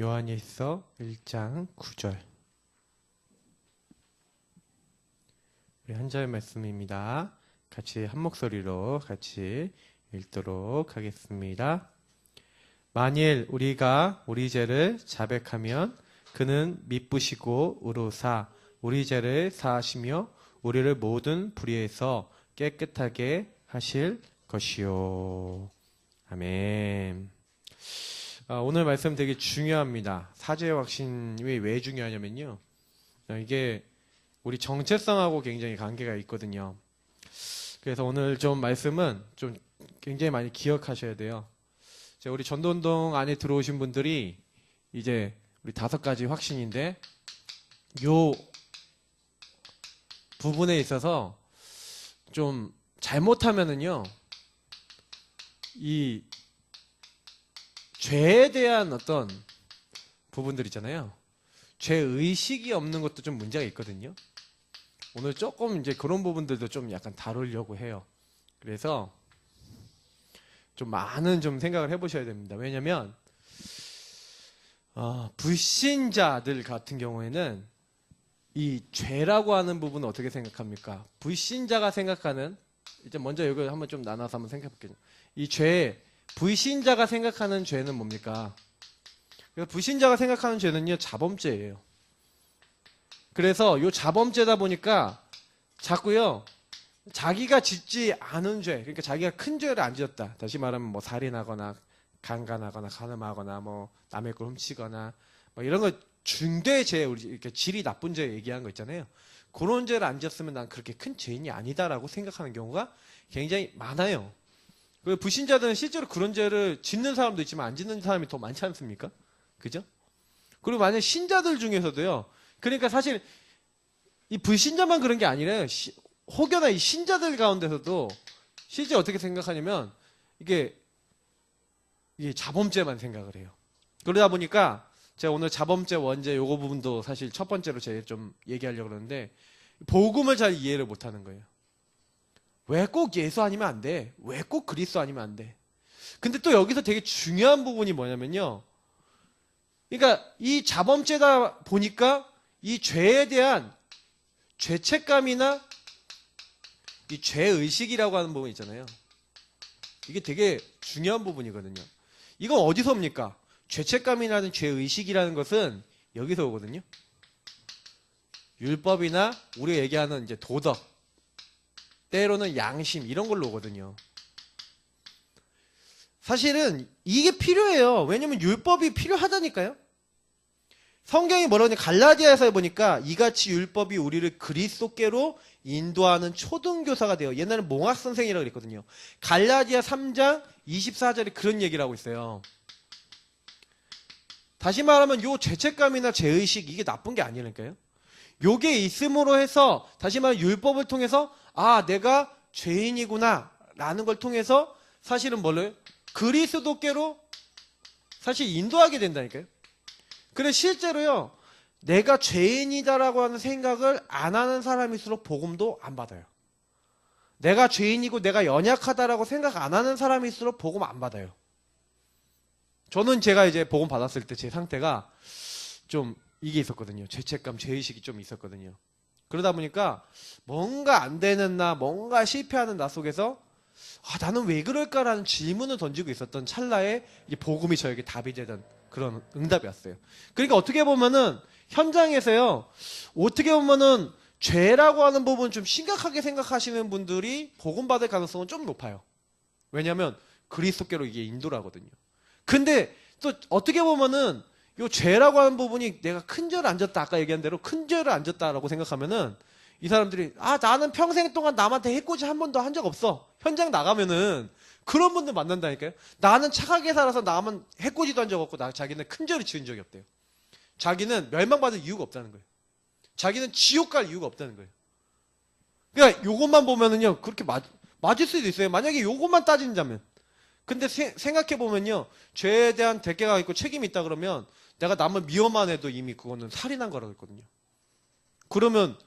요한일서 1장 9절. 우리 한 절 말씀입니다. 같이 한 목소리로 같이 읽도록 하겠습니다. 만일 우리가 우리 죄를 자백하면 그는 미쁘시고 의로사 우리 죄를 사하시며 우리를 모든 불의에서 깨끗하게 하실 것이요. 아멘. 오늘 말씀 되게 중요합니다. 사죄의 확신이 왜 중요하냐면요. 이게 우리 정체성하고 굉장히 관계가 있거든요. 그래서 오늘 좀 말씀은 좀 굉장히 많이 기억하셔야 돼요. 우리 전도운동 안에 들어오신 분들이 이제 우리 5가지 확신인데 요 부분에 있어서 좀 잘못하면은요, 이 죄에 대한 어떤 부분들 있잖아요. 죄의식이 없는 것도 좀 문제가 있거든요. 오늘 조금 이제 그런 부분들도 좀 약간 다루려고 해요. 그래서 좀 많은 좀 생각을 해보셔야 됩니다. 왜냐면 불신자들 같은 경우에는 이 죄라고 하는 부분은 어떻게 생각합니까? 불신자가 생각하는, 이제 먼저 이걸 한번 좀 나눠서 한번 생각해 볼게요. 이 죄, 불신자가 생각하는 죄는 뭡니까? 불신자가 생각하는 죄는요, 자범죄예요. 그래서 이 자범죄다 보니까 자꾸요, 자기가 짓지 않은 죄, 그러니까 자기가 큰 죄를 안 지었다. 다시 말하면 뭐 살인하거나 강간하거나 간음하거나 뭐 남의 걸 훔치거나 뭐 이런 거 중대죄, 우리 이렇게 질이 나쁜 죄 얘기하는 거 있잖아요. 그런 죄를 안 지었으면 난 그렇게 큰 죄인이 아니다라고 생각하는 경우가 굉장히 많아요. 불신자들은 실제로 그런 죄를 짓는 사람도 있지만 안 짓는 사람이 더 많지 않습니까? 그죠? 그리고 만약 신자들 중에서도요. 그러니까 사실 이 불신자만 그런 게 아니라 혹여나 이 신자들 가운데서도 실제 어떻게 생각하냐면 이게 자범죄만 생각을 해요. 그러다 보니까 제가 오늘 자범죄 원죄 요거 부분도 사실 첫 번째로 제가 좀 얘기하려고 그러는데 복음을 잘 이해를 못하는 거예요. 왜 꼭 예수 아니면 안 돼? 왜 꼭 그리스도 아니면 안 돼? 근데 또 여기서 되게 중요한 부분이 뭐냐면요. 그러니까 이 자범죄다 보니까 이 죄에 대한 죄책감이나 이 죄의식이라고 하는 부분 있잖아요. 이게 되게 중요한 부분이거든요. 이건 어디서 옵니까? 죄책감이라는 죄의식이라는 것은 여기서 오거든요. 율법이나 우리가 얘기하는 이제 도덕, 때로는 양심 이런 걸로 오거든요. 사실은 이게 필요해요. 왜냐면 율법이 필요하다니까요. 성경이 뭐라고 하냐, 갈라디아에서 보니까 이같이 율법이 우리를 그리스도께로 인도하는 초등교사가 돼요. 옛날에 몽학 선생이라고 그랬거든요. 갈라디아 3장 24절에 그런 얘기를 하고 있어요. 다시 말하면 요 죄책감이나 죄의식 이게 나쁜 게 아니라니까요. 요게 있음으로 해서 다시 말하면 율법을 통해서 내가 죄인이구나 라는 걸 통해서 사실은 뭐를 그리스도께로 사실 인도하게 된다니까요. 그래서 실제로요, 내가 죄인이다라고 하는 생각을 안 하는 사람일수록 복음도 안 받아요. 내가 죄인이고 내가 연약하다라고 생각 안 하는 사람일수록 복음 안 받아요. 저는 제가 이제 복음 받았을 때 제 상태가 좀 이게 있었거든요. 죄책감, 죄의식이 좀 있었거든요. 그러다 보니까 뭔가 안 되는 나, 뭔가 실패하는 나 속에서 나는 왜 그럴까라는 질문을 던지고 있었던 찰나에 이제 복음이 저에게 답이 되던 그런 응답이 왔어요. 그러니까 어떻게 보면은 현장에서요, 어떻게 보면은 죄라고 하는 부분 좀 심각하게 생각하시는 분들이 복음 받을 가능성은 좀 높아요. 왜냐하면 그리스도께로 이게 인도라거든요. 근데 또 어떻게 보면은 요 죄라고 하는 부분이 내가 큰 죄를 안 졌다, 아까 얘기한 대로 큰 죄를 안 졌다라고 생각하면은 이 사람들이 나는 평생 동안 남한테 해코지 한 번도 한 적 없어. 현장 나가면은 그런 분들 만난다니까요. 나는 착하게 살아서 남은 해코지도 한 적 없고 자기는 큰 죄를 지은 적이 없대요. 자기는 멸망받을 이유가 없다는 거예요. 자기는 지옥 갈 이유가 없다는 거예요. 그러니까 요것만 보면은요, 그렇게 맞을 수도 있어요. 만약에 요것만 따진다면. 근데 생각해보면요, 죄에 대한 대가가 있고 책임이 있다 그러면 내가 남을 미워만 해도 이미 그거는 살인한 거라고 했거든요. 그러면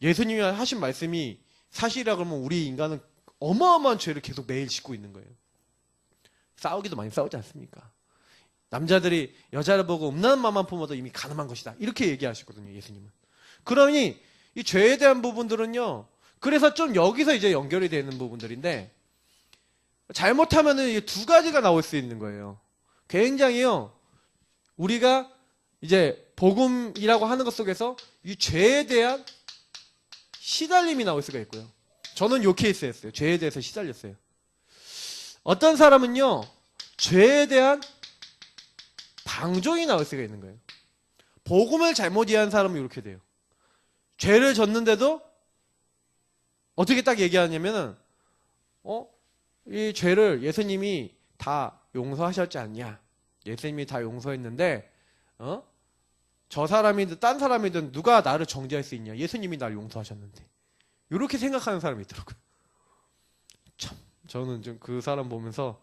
예수님이 하신 말씀이 사실이라 그러면 우리 인간은 어마어마한 죄를 계속 매일 짓고 있는 거예요. 싸우기도 많이 싸우지 않습니까? 남자들이 여자를 보고 음란한 마음만 품어도 이미 가늠한 것이다. 이렇게 얘기하셨거든요, 예수님은. 그러니 이 죄에 대한 부분들은요. 그래서 좀 여기서 이제 연결이 되는 부분들인데 잘못하면은 이 두 가지가 나올 수 있는 거예요. 굉장히요. 우리가 이제 복음이라고 하는 것 속에서 이 죄에 대한 시달림이 나올 수가 있고요. 저는 요 케이스였어요. 죄에 대해서 시달렸어요. 어떤 사람은요. 죄에 대한 방종이 나올 수가 있는 거예요. 복음을 잘못 이해한 사람은 이렇게 돼요. 죄를 졌는데도 어떻게 딱 얘기하냐면은 이 죄를 예수님이 다 용서하셨지 않냐? 예수님이 다 용서했는데 저 사람이든 딴 사람이든 누가 나를 정죄할 수 있냐? 예수님이 나를 용서하셨는데. 이렇게 생각하는 사람이 있더라고요. 참 저는 좀 그 사람 보면서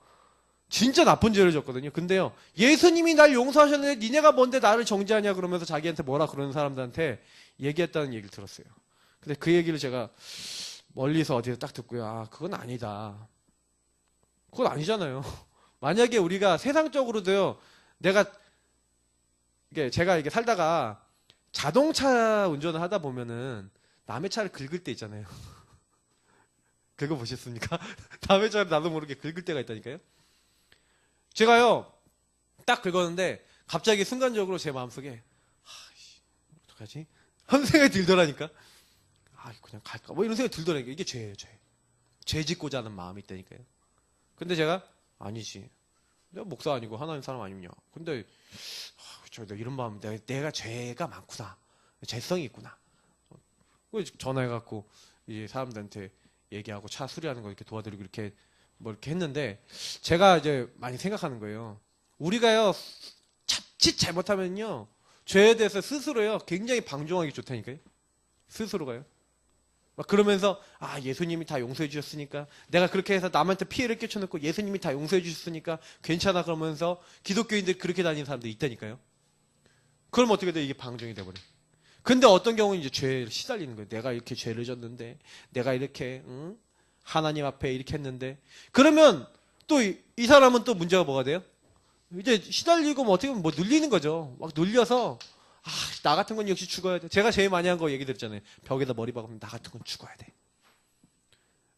진짜 나쁜 죄를 졌거든요. 근데요. 예수님이 날 용서하셨는데 니네가 뭔데 나를 정죄하냐 그러면서 자기한테 뭐라 그러는 사람들한테 얘기했다는 얘기를 들었어요. 근데 그 얘기를 제가 멀리서 어디서 딱 듣고요. 아, 그건 아니다. 그건 아니잖아요. 만약에 우리가 세상적으로도요. 제가 이게 살다가 자동차 운전을 하다 보면은 남의 차를 긁을 때 있잖아요. 긁어보셨습니까? 남의 차를 나도 모르게 긁을 때가 있다니까요. 제가요, 딱 긁었는데, 갑자기 순간적으로 제 마음속에, 어떡하지? 하는 생각이 들더라니까. 그냥 갈까? 뭐 이런 생각이 들더라니까. 이게 죄예요, 죄. 죄 짓고자 하는 마음이 있다니까요. 근데 제가, 아니지. 내가 목사 아니고 하나님 사람 아니냐. 근데, 내가 이런 마음, 내가 죄가 많구나. 죄성이 있구나. 전화해갖고, 이제 사람들한테 얘기하고 차 수리하는 거 이렇게 도와드리고 이렇게 뭐 이렇게 했는데 제가 이제 많이 생각하는 거예요. 우리가요 자칫 잘못하면요 죄에 대해서 스스로요 굉장히 방종하기 좋다니까요. 스스로가요. 막 그러면서 예수님이 다 용서해 주셨으니까 내가 그렇게 해서 남한테 피해를 끼쳐놓고 예수님이 다 용서해 주셨으니까 괜찮아 그러면서 기독교인들 그렇게 다니는 사람들이 있다니까요. 그럼 어떻게 돼? 이게 방종이 돼버려. 근데 어떤 경우는 이제 죄에 시달리는 거예요. 내가 이렇게 죄를 졌는데, 내가 이렇게, 하나님 앞에 이렇게 했는데. 그러면 또 이 사람은 또 문제가 뭐가 돼요? 이제 시달리고 뭐 어떻게 보면 뭐 눌리는 거죠. 막 눌려서, 나 같은 건 역시 죽어야 돼. 제가 제일 많이 한 거 얘기 드렸잖아요. 벽에다 머리 박으면 나 같은 건 죽어야 돼.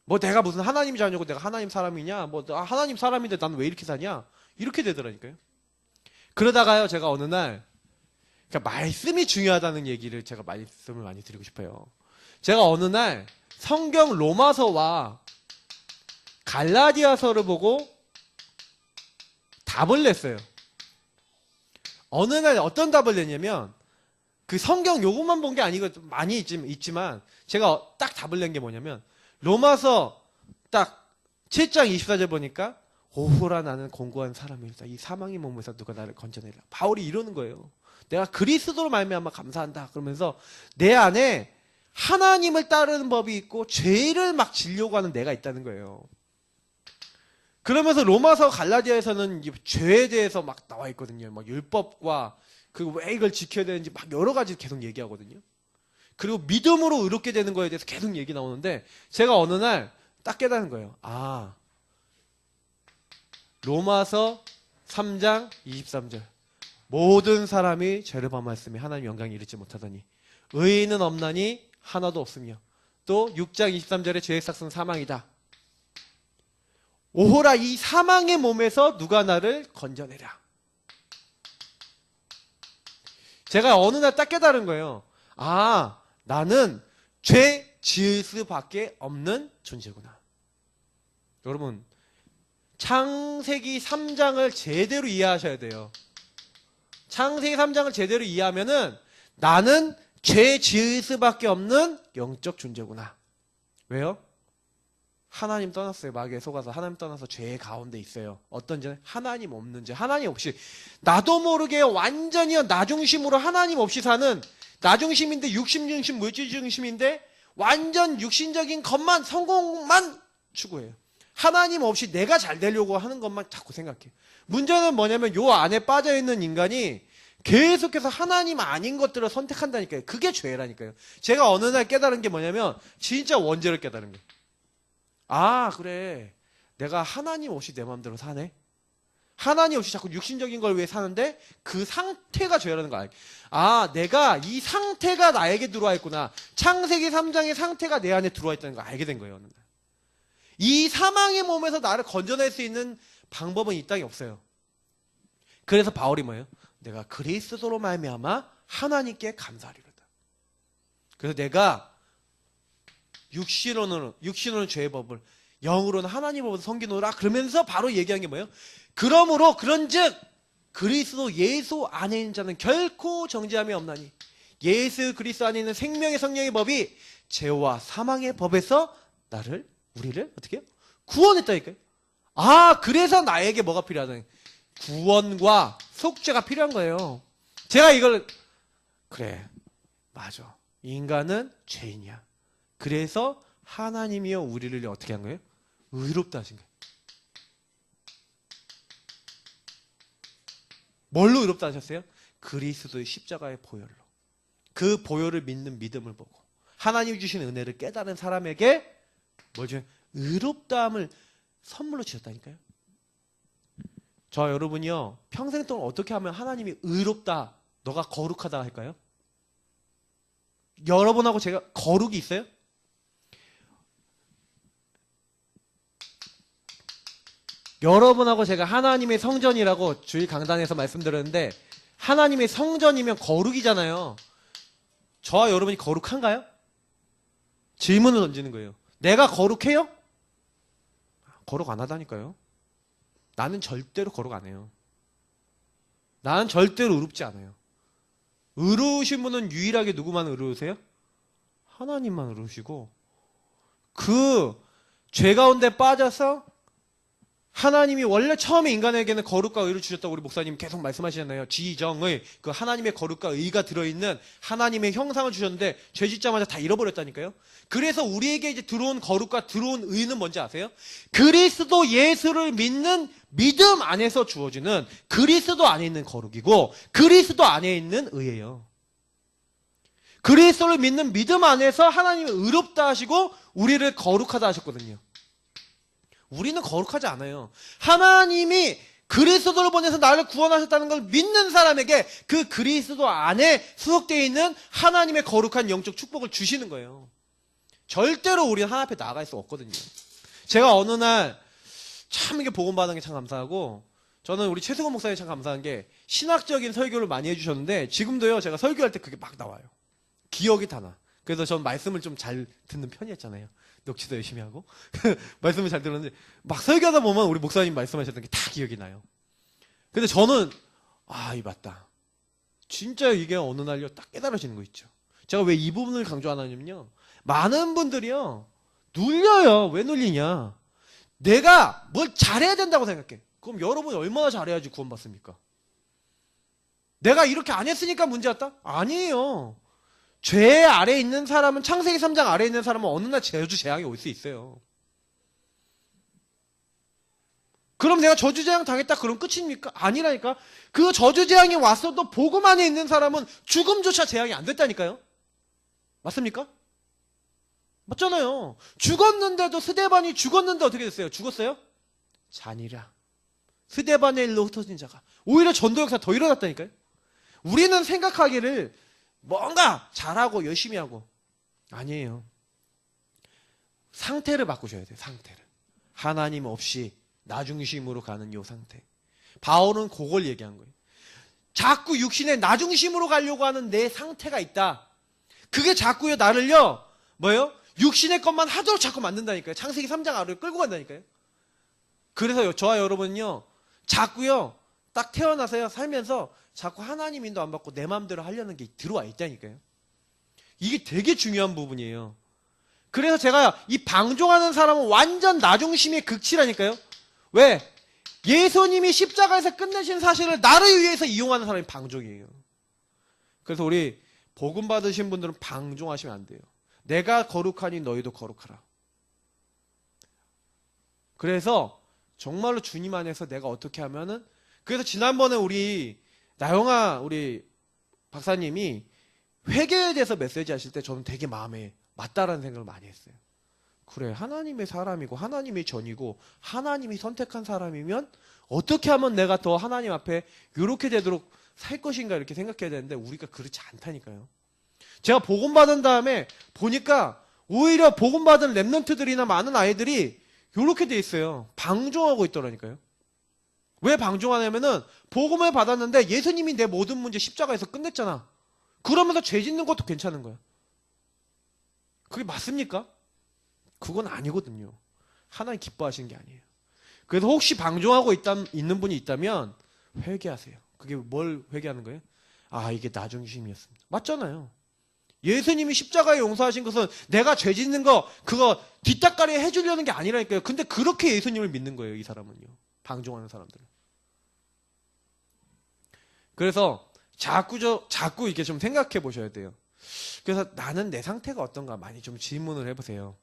뭐 내가 무슨 하나님 자녀고 내가 하나님 사람이냐? 뭐 하나님 사람인데 나는 왜 이렇게 사냐? 이렇게 되더라니까요. 그러다가요, 제가 어느 날, 그러니까 말씀이 중요하다는 얘기를 제가 말씀을 많이 드리고 싶어요. 제가 어느 날 성경 로마서와 갈라디아서를 보고 답을 냈어요. 어느 날 어떤 답을 냈냐면 그 성경 요것만 본 게 아니고 많이 있지만 제가 딱 답을 낸 게 뭐냐면 로마서 딱 7장 24절 보니까 오호라 나는 공고한 사람이다. 이 사망의 몸에서 누가 나를 건져내라. 바울이 이러는 거예요. 내가 그리스도로 말미암아 감사한다. 그러면서 내 안에 하나님을 따르는 법이 있고 죄를 막 지려고 하는 내가 있다는 거예요. 그러면서 로마서 갈라디아에서는 죄에 대해서 막 나와 있거든요. 막 율법과 왜 이걸 지켜야 되는지 막 여러 가지 계속 얘기하거든요. 그리고 믿음으로 의롭게 되는 거에 대해서 계속 얘기 나오는데 제가 어느 날 딱 깨달은 거예요. 로마서 3장 23절 모든 사람이 죄를 범하였으며 하나님 영광에 이르지 못하더니 의인은 없나니 하나도 없으며 또 6장 23절에 죄의 삭은 사망이다. 오호라 이 사망의 몸에서 누가 나를 건져내랴. 제가 어느 날 딱 깨달은 거예요. 나는 죄 지을 수밖에 없는 존재구나. 여러분 창세기 3장을 제대로 이해하셔야 돼요. 창세기 3장을 제대로 이해하면은 나는 죄 지을 수밖에 없는 영적 존재구나. 왜요? 하나님 떠났어요. 마귀에 속아서 하나님 떠나서 죄 가운데 있어요. 어떤 죄? 하나님 없는 죄. 하나님 없이 나도 모르게 완전히 나 중심으로 하나님 없이 사는 나 중심인데 육신 중심, 물질 중심인데 완전 육신적인 것만 성공만 추구해요. 하나님 없이 내가 잘 되려고 하는 것만 자꾸 생각해. 문제는 뭐냐면 요 안에 빠져있는 인간이 계속해서 하나님 아닌 것들을 선택한다니까요. 그게 죄라니까요. 제가 어느 날 깨달은 게 뭐냐면 진짜 원죄를 깨달은 거예요. 그래. 내가 하나님 없이 내 마음대로 사네. 하나님 없이 자꾸 육신적인 걸 위해 사는데 그 상태가 죄라는 거 알게. 내가 이 상태가 나에게 들어와 있구나. 창세기 3장의 상태가 내 안에 들어와 있다는 걸 알게 된 거예요. 어느 날. 이 사망의 몸에서 나를 건져낼 수 있는 방법은 이 땅에 없어요. 그래서 바울이 뭐예요? 내가 그리스도로 말미암아 하나님께 감사하리로다. 그래서 내가 육신으로는 죄의 법을, 영으로는 하나님 법을 섬기노라. 그러면서 바로 얘기한 게 뭐예요? 그러므로 그런즉 그리스도 예수 안에 있는 자는 결코 정죄함이 없나니 예수 그리스도 안에 있는 생명의 성령의 법이 죄와 사망의 법에서 우리를 어떻게 해요? 구원했다니까요. 그래서 나에게 뭐가 필요하다니? 구원과 속죄가 필요한 거예요. 제가 이걸 그래, 맞아. 인간은 죄인이야. 그래서 하나님이요 우리를 어떻게 한 거예요? 의롭다 하신 거예요. 뭘로 의롭다 하셨어요? 그리스도의 십자가의 보혈로. 그 보혈을 믿는 믿음을 보고 하나님이 주신 은혜를 깨달은 사람에게 뭐죠? 의롭다함을 선물로 주셨다니까요. 저 여러분이요 평생 동안 어떻게 하면 하나님이 의롭다, 너가 거룩하다 할까요? 여러분하고 제가 거룩이 있어요? 여러분하고 제가 하나님의 성전이라고 주일 강단에서 말씀드렸는데 하나님의 성전이면 거룩이잖아요. 저와 여러분이 거룩한가요? 질문을 던지는 거예요. 내가 거룩해요? 거룩 안 하다니까요. 나는 절대로 거룩 안 해요. 나는 절대로 의롭지 않아요. 의로우신 분은 유일하게 누구만 의로우세요? 하나님만 의로우시고 그 죄 가운데 빠져서 하나님이 원래 처음에 인간에게는 거룩과 의를 주셨다고 우리 목사님 계속 말씀하시잖아요. 지정의 그 하나님의 거룩과 의가 들어있는 하나님의 형상을 주셨는데 죄 짓자마자 다 잃어버렸다니까요. 그래서 우리에게 이제 들어온 거룩과 들어온 의는 뭔지 아세요? 그리스도 예수를 믿는 믿음 안에서 주어지는 그리스도 안에 있는 거룩이고 그리스도 안에 있는 의예요. 그리스도를 믿는 믿음 안에서 하나님이 의롭다 하시고 우리를 거룩하다 하셨거든요. 우리는 거룩하지 않아요. 하나님이 그리스도를 보내서 나를 구원하셨다는 걸 믿는 사람에게 그 그리스도 안에 수록되어 있는 하나님의 거룩한 영적 축복을 주시는 거예요. 절대로 우리는 하나님 앞에 나아갈 수 없거든요. 제가 어느 날 참 이게 복음받은 게 참 감사하고 저는 우리 최승원 목사님 참 감사한 게 신학적인 설교를 많이 해주셨는데 지금도요 제가 설교할 때 그게 막 나와요. 기억이 다 나. 그래서 전 말씀을 좀 잘 듣는 편이었잖아요. 녹취도 열심히 하고 말씀을 잘 들었는데 막 설교하다 보면 우리 목사님 말씀하셨던 게 다 기억이 나요. 근데 저는 이 맞다. 진짜 이게 어느 날요 딱 깨달아지는 거 있죠. 제가 왜 이 부분을 강조 안 하냐면요. 많은 분들이요 눌려요. 왜 눌리냐. 내가 뭘 잘해야 된다고 생각해. 그럼 여러분이 얼마나 잘해야지 구원받습니까? 내가 이렇게 안 했으니까 문제 왔다? 아니에요. 죄 아래에 있는 사람은 창세기 3장 아래에 있는 사람은 어느 날 저주재앙이 올 수 있어요. 그럼 내가 저주재앙 당했다 그럼 끝입니까? 아니라니까. 그 저주재앙이 왔어도 복음 안에 있는 사람은 죽음조차 재앙이 안 됐다니까요. 맞습니까? 맞잖아요. 죽었는데도 스데반이 죽었는데 어떻게 됐어요? 죽었어요? 잔이라. 스데반의 일로 흩어진 자가 오히려 전도 역사 더 일어났다니까요. 우리는 생각하기를 뭔가 잘하고 열심히 하고 아니에요. 상태를 바꾸셔야 돼요. 상태를. 하나님 없이 나중심으로 가는 요 상태. 바울은 그걸 얘기한 거예요. 자꾸 육신의 나중심으로 가려고 하는 내 상태가 있다. 그게 자꾸요 나를요 뭐예요? 육신의 것만 하도록 자꾸 만든다니까요. 창세기 3장 아래로 끌고 간다니까요. 그래서 저와 여러분은요 자꾸요 딱 태어나서요 살면서 자꾸 하나님 인도 안 받고 내 마음대로 하려는 게 들어와 있다니까요. 이게 되게 중요한 부분이에요. 그래서 제가 이 방종하는 사람은 완전 나중심의 극치라니까요. 왜? 예수님이 십자가에서 끝내신 사실을 나를 위해서 이용하는 사람이 방종이에요. 그래서 우리 복음 받으신 분들은 방종하시면 안 돼요. 내가 거룩하니 너희도 거룩하라. 그래서 정말로 주님 안에서 내가 어떻게 하면은 그래서 지난번에 우리 나영아 우리 박사님이 회개에 대해서 메시지 하실 때 저는 되게 마음에 맞다라는 생각을 많이 했어요. 그래, 하나님의 사람이고 하나님의 전이고 하나님이 선택한 사람이면 어떻게 하면 내가 더 하나님 앞에 이렇게 되도록 살 것인가 이렇게 생각해야 되는데 우리가 그렇지 않다니까요. 제가 복음 받은 다음에 보니까 오히려 복음 받은 랩런트들이나 많은 아이들이 이렇게 돼 있어요. 방종하고 있더라니까요. 왜 방종하냐면은 복음을 받았는데 예수님이 내 모든 문제 십자가에서 끝냈잖아. 그러면서 죄 짓는 것도 괜찮은 거야. 그게 맞습니까? 그건 아니거든요. 하나님 기뻐하시는 게 아니에요. 그래서 혹시 방종하고 있는 분이 있다면 회개하세요. 그게 뭘 회개하는 거예요? 아, 이게 나 중심이었습니다. 맞잖아요. 예수님이 십자가에 용서하신 것은 내가 죄 짓는 거 그거 뒷닦아리 해주려는 게 아니라니까요. 근데 그렇게 예수님을 믿는 거예요. 이 사람은요. 방종하는 사람들은. 그래서 자꾸 이렇게 좀 생각해 보셔야 돼요. 그래서 나는 내 상태가 어떤가 많이 좀 질문을 해보세요.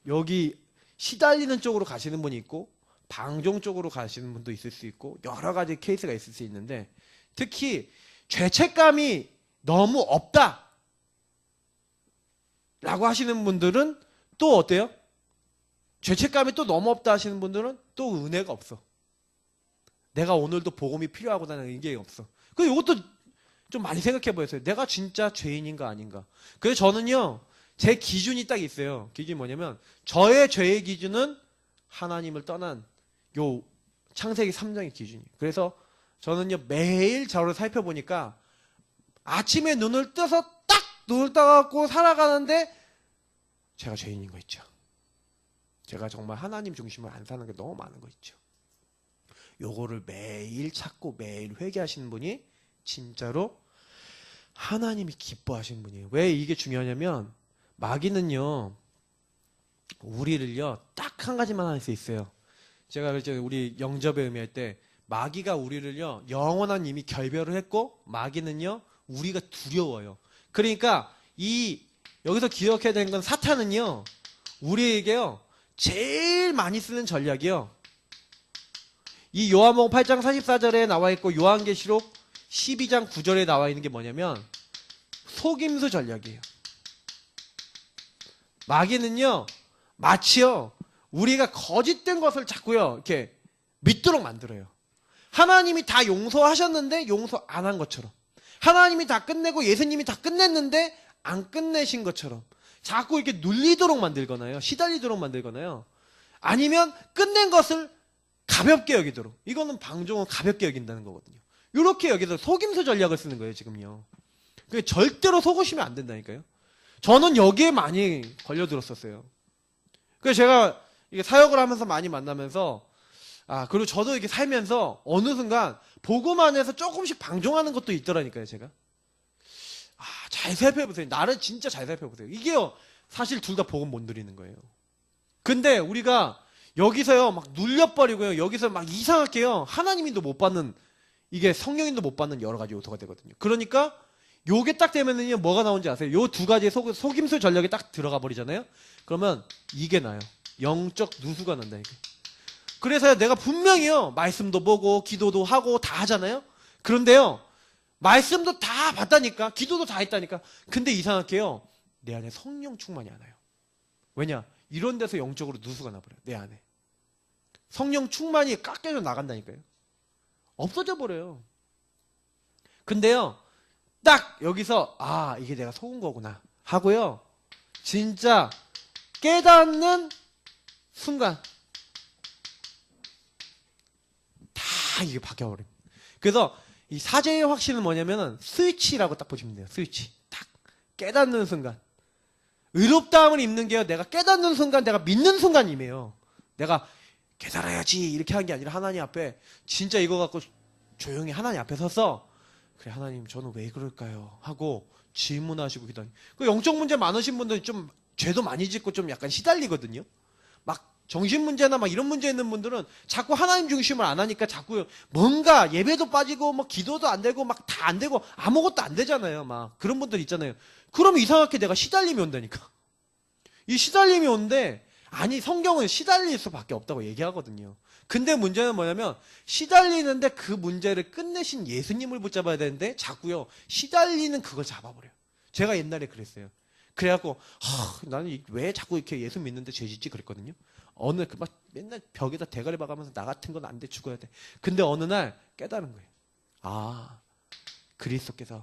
여기 시달리는 쪽으로 가시는 분이 있고 방종 쪽으로 가시는 분도 있을 수 있고 여러 가지 케이스가 있을 수 있는데 특히 죄책감이 너무 없다 라고 하시는 분들은 또 어때요? 죄책감이 또 너무 없다 하시는 분들은 또 은혜가 없어. 내가 오늘도 복음이 필요하구나는 의견이 없어. 그래서 이것도 좀 많이 생각해 보세요. 내가 진짜 죄인인가 아닌가. 그래서 저는요, 제 기준이 딱 있어요. 기준이 뭐냐면, 저의 죄의 기준은 하나님을 떠난 요 창세기 3장의 기준이에요. 그래서 저는요, 매일 저를 살펴보니까 아침에 눈을 떠서 딱 눈을 떠갖고 살아가는데 제가 죄인인 거 있죠. 제가 정말 하나님 중심으로 안 사는 게 너무 많은 거 있죠. 요거를 매일 찾고 매일 회개하시는 분이 진짜로 하나님이 기뻐하시는 분이에요. 왜 이게 중요하냐면 마귀는요 우리를요 딱 한 가지만 할 수 있어요. 제가 그랬죠. 우리 영접의 의미할 때 마귀가 우리를요 영원한 이미 결별을 했고 마귀는요 우리가 두려워요. 그러니까 여기서 기억해야 되는 건 사탄은요 우리에게요 제일 많이 쓰는 전략이요. 이 요한복음 8장 44절에 나와 있고 요한계시록 12장 9절에 나와 있는 게 뭐냐면 속임수 전략이에요. 마귀는요 마치요 우리가 거짓된 것을 자꾸요 이렇게 믿도록 만들어요. 하나님이 다 용서하셨는데 용서 안 한 것처럼, 하나님이 다 끝내고 예수님이 다 끝냈는데 안 끝내신 것처럼 자꾸 이렇게 눌리도록 만들거나요, 시달리도록 만들거나요, 아니면 끝낸 것을 가볍게 여기도록. 이거는 방종은 가볍게 여긴다는 거거든요. 이렇게 여기서 속임수 전략을 쓰는 거예요 지금요. 그게 절대로 속으시면 안 된다니까요. 저는 여기에 많이 걸려들었었어요. 그래서 제가 이게 사역을 하면서 많이 만나면서 그리고 저도 이렇게 살면서 어느 순간 복음 안에서 조금씩 방종하는 것도 있더라니까요. 제가 잘 살펴보세요. 나를 진짜 잘 살펴보세요. 이게요 사실 둘 다 복음 못 누리는 거예요. 근데 우리가 여기서요 막 눌려버리고요 여기서 막 이상하게요 하나님인도 못 받는, 이게 성령인도 못 받는 여러 가지 요소가 되거든요. 그러니까 요게 딱 되면은요 뭐가 나오는지 아세요? 요 두 가지의 속임수 전략이 딱 들어가 버리잖아요. 그러면 이게 나요. 영적 누수가 난다 이게. 그래서 내가 분명히요 말씀도 보고 기도도 하고 다 하잖아요. 그런데요 말씀도 다 봤다니까, 기도도 다 했다니까. 근데 이상하게요 내 안에 성령 충만이 안 와요. 왜냐? 이런 데서 영적으로 누수가 나버려요. 내 안에 성령 충만이 깎여져 나간다니까요. 없어져 버려요. 근데요 딱 여기서 이게 내가 속은 거구나 하고요 진짜 깨닫는 순간 다 이게 바뀌어버립니다. 그래서 이 사제의 확신은 뭐냐면은 스위치라고 딱 보시면 돼요. 스위치 딱 깨닫는 순간. 의롭다함을 입는 게요 내가 깨닫는 순간, 내가 믿는 순간임이에요. 내가 깨달아야지 이렇게 한 게 아니라 하나님 앞에 진짜 이거 갖고 조용히 하나님 앞에 서서 그래 하나님 저는 왜 그럴까요 하고 질문하시고 기도하니. 그 영적 문제 많으신 분들 좀 죄도 많이 짓고 좀 약간 시달리거든요. 막 정신 문제나 막 이런 문제 있는 분들은 자꾸 하나님 중심을 안 하니까 자꾸 뭔가 예배도 빠지고 뭐 기도도 안 되고 막 다 안 되고 아무것도 안 되잖아요. 막 그런 분들 있잖아요. 그러면 이상하게 내가 시달림이 온다니까. 이 시달림이 오는데 아니 성경은 시달릴 수밖에 없다고 얘기하거든요. 근데 문제는 뭐냐면 시달리는데 그 문제를 끝내신 예수님을 붙잡아야 되는데 자꾸요 시달리는 그걸 잡아버려요. 제가 옛날에 그랬어요. 그래갖고 나는 왜 자꾸 이렇게 예수 믿는데 죄 짓지 그랬거든요. 어느 막 맨날 벽에다 대가리 박으면서 나 같은 건 안 돼 죽어야 돼. 근데 어느 날 깨달은 거예요. 아, 그리스도께서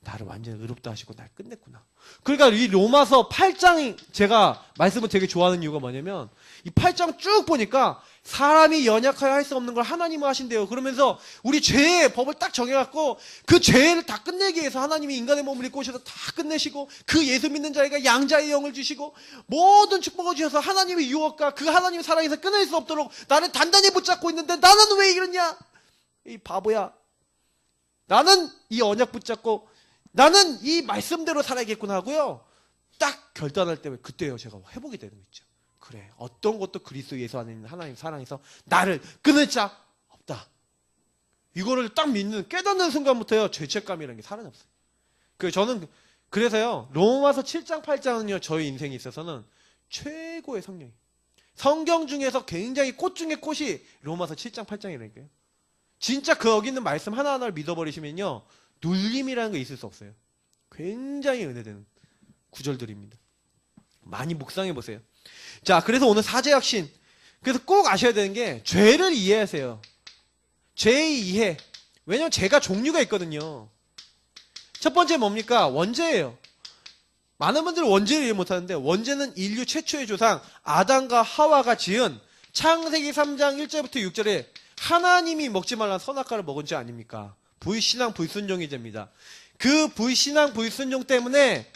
나를 완전히 의롭다 하시고 날 끝냈구나. 그러니까 이 로마서 8장 제가 말씀을 되게 좋아하는 이유가 뭐냐면 이 8장 쭉 보니까 사람이 연약하여 할 수 없는 걸 하나님은 하신대요. 그러면서 우리 죄의 법을 딱 정해갖고 그 죄를 다 끝내기 위해서 하나님이 인간의 몸을 입고 오셔서 다 끝내시고 그 예수 믿는 자에게 양자의 영을 주시고 모든 축복을 주셔서 하나님의 유혹과 그 하나님의 사랑에서 끊을 수 없도록 나를 단단히 붙잡고 있는데 나는 왜 이러냐? 이 바보야. 나는 이 언약 붙잡고 나는 이 말씀대로 살아야겠구나 하고요. 딱 결단할 때 그때요 제가 회복이 되는 거 있죠. 그래, 어떤 것도 그리스도 예수 안에 있는 하나님 사랑에서 나를 끊을 자 없다. 이거를 딱 믿는 깨닫는 순간부터요 죄책감이라는 게 사라졌어요. 저는 그래서요 로마서 7장 8장은요 저희 인생에 있어서는 최고의 성경이에요. 성경 중에서 굉장히 꽃 중에 꽃이 로마서 7장 8장이라니까요. 진짜 거기 있는 말씀 하나하나를 믿어버리시면요 눌림이라는 게 있을 수 없어요. 굉장히 은혜되는 구절들입니다. 많이 묵상해 보세요. 자, 그래서 오늘 사제혁신. 그래서 꼭 아셔야 되는 게 죄를 이해하세요. 죄의 이해. 왜냐면 죄가 종류가 있거든요. 첫 번째 뭡니까? 원죄예요. 많은 분들은 원죄를 이해 못하는데 원죄는 인류 최초의 조상 아담과 하와가 지은 창세기 3장 1절부터 6절에 하나님이 먹지 말라는 선악과를 먹은 죄 아닙니까? 불신앙 불순종이 됩니다. 그 불신앙 불순종 때문에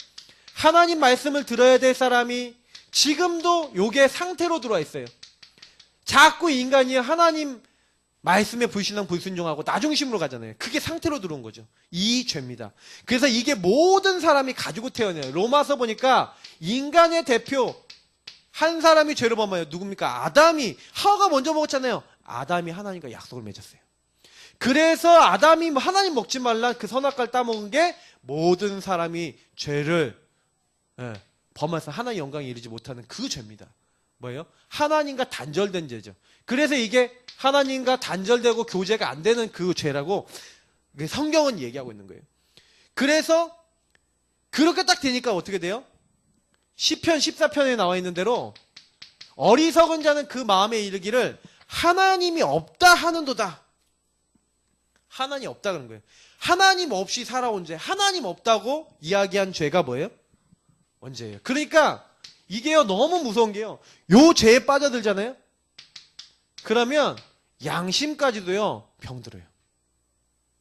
하나님 말씀을 들어야 될 사람이 지금도 요게 상태로 들어와 있어요. 자꾸 인간이 하나님 말씀에 불신앙 불순종하고 나 중심으로 가잖아요. 그게 상태로 들어온 거죠. 이 죄입니다. 그래서 이게 모든 사람이 가지고 태어나요. 로마서 보니까 인간의 대표 한 사람이 죄를 범하여 누굽니까? 아담이 하와가 먼저 먹었잖아요. 아담이 하나님과 약속을 맺었어요. 그래서 아담이 하나님 먹지 말라 그 선악과를 따먹은 게 모든 사람이 죄를 범해서 하나님 영광에 이르지 못하는 그 죄입니다. 뭐예요? 하나님과 단절된 죄죠. 그래서 이게 하나님과 단절되고 교제가 안 되는 그 죄라고 성경은 얘기하고 있는 거예요. 그래서 그렇게 딱 되니까 어떻게 돼요? 시편 14편에 나와 있는 대로 어리석은 자는 그 마음에 이르기를 하나님이 없다 하는도다. 하나님 없다 그런 거예요. 하나님 없이 살아온 죄, 하나님 없다고 이야기한 죄가 뭐예요? 원죄예요. 그러니까 이게요 너무 무서운 게요. 요 죄에 빠져들잖아요. 그러면 양심까지도요 병들어요.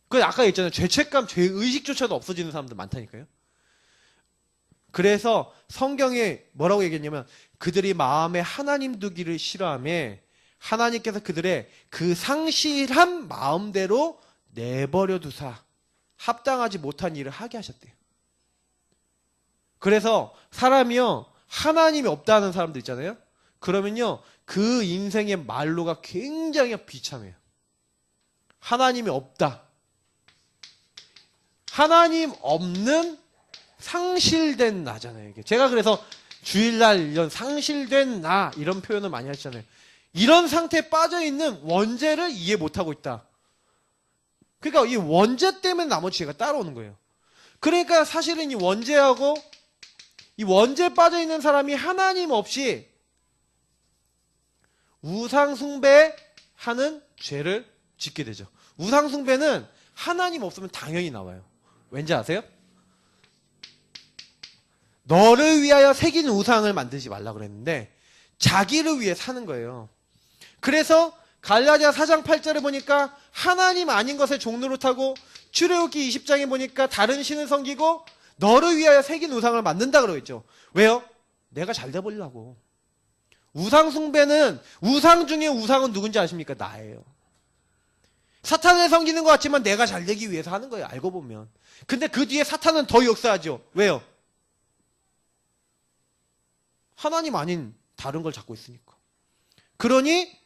그 아까 얘기했잖아요. 죄책감, 죄의식조차도 없어지는 사람들 많다니까요. 그래서 성경에 뭐라고 얘기했냐면 그들이 마음에 하나님 두기를 싫어하며 하나님께서 그들의 그 상실한 마음대로 내버려 두사 합당하지 못한 일을 하게 하셨대요. 그래서 사람이요 하나님이 없다는 사람들 있잖아요. 그러면요 그 인생의 말로가 굉장히 비참해요. 하나님이 없다. 하나님 없는 상실된 나잖아요. 이게. 제가 그래서 주일날 이런 상실된 나 이런 표현을 많이 하시잖아요. 이런 상태에 빠져있는 원죄를 이해 못하고 있다. 그러니까 이 원죄 때문에 나머지 죄가 따라오는 거예요. 그러니까 사실은 이 원죄하고 이 원죄에 빠져있는 사람이 하나님 없이 우상숭배하는 죄를 짓게 되죠. 우상숭배는 하나님 없으면 당연히 나와요. 왠지 아세요? 너를 위하여 새긴 우상을 만들지 말라 그랬는데 자기를 위해 사는 거예요. 그래서 갈라디아 4장 8절에 보니까 하나님 아닌 것에 종노릇하고 출애굽기 20장에 보니까 다른 신을 섬기고 너를 위하여 새긴 우상을 만든다 그러겠죠. 왜요? 내가 잘 돼보려고. 우상 숭배는 우상 중에 우상은 누군지 아십니까? 나예요. 사탄을 섬기는 것 같지만 내가 잘 되기 위해서 하는 거예요. 알고 보면. 근데 그 뒤에 사탄은 더 역사하죠. 왜요? 하나님 아닌 다른 걸 잡고 있으니까. 그러니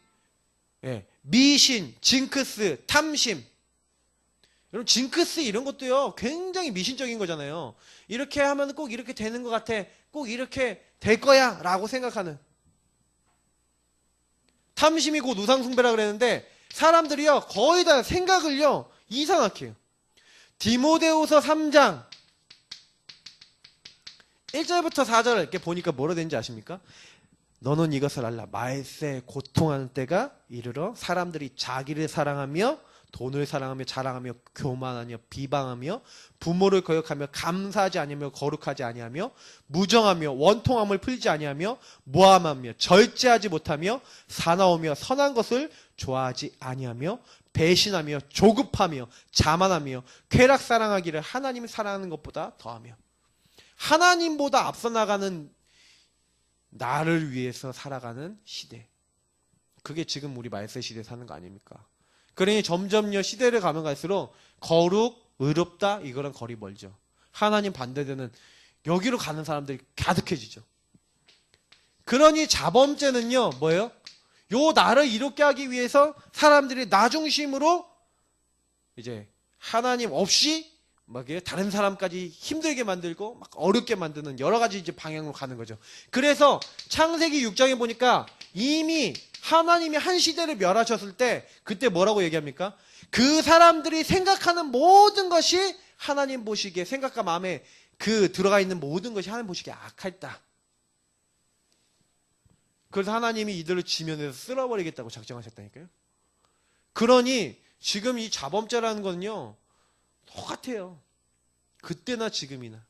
미신, 징크스, 탐심. 여러분 징크스 이런 것도요 굉장히 미신적인 거잖아요. 이렇게 하면 꼭 이렇게 되는 것 같아. 꼭 이렇게 될 거야 라고 생각하는. 탐심이 곧 우상숭배라 그랬는데 사람들이요 거의 다 생각을요 이상하게 해요. 디모데후서 3장 1절부터 4절 이렇게 보니까 뭐라 되는지 아십니까? 너는 이것을 알라. 말세에 고통하는 때가 이르러 사람들이 자기를 사랑하며 돈을 사랑하며 자랑하며 교만하며 비방하며 부모를 거역하며 감사하지 아니하며 거룩하지 아니하며 무정하며 원통함을 풀지 아니하며 모함하며 절제하지 못하며 사나우며 선한 것을 좋아하지 아니하며 배신하며 조급하며 자만하며 쾌락 사랑하기를 하나님을 사랑하는 것보다 더하며 하나님보다 앞서 나가는 나를 위해서 살아가는 시대. 그게 지금 우리 말세 시대에 사는 거 아닙니까? 그러니 점점요 시대를 가면 갈수록 거룩, 의롭다 이거랑 거리 멀죠. 하나님 반대되는 여기로 가는 사람들이 가득해지죠. 그러니 자범죄는요 뭐예요? 요 나를 이롭게 하기 위해서 사람들이 나 중심으로 이제 하나님 없이 막 다른 사람까지 힘들게 만들고 막 어렵게 만드는 여러 가지 이제 방향으로 가는 거죠. 그래서 창세기 6장에 보니까 이미 하나님이 한 시대를 멸하셨을 때 그때 뭐라고 얘기합니까? 그 사람들이 생각하는 모든 것이 하나님 보시기에 생각과 마음에 그 들어가 있는 모든 것이 하나님 보시기에 악했다. 그래서 하나님이 이들을 지면에서 쓸어버리겠다고 작정하셨다니까요. 그러니 지금 이 자범죄라는 건요 똑같아요. 그때나 지금이나.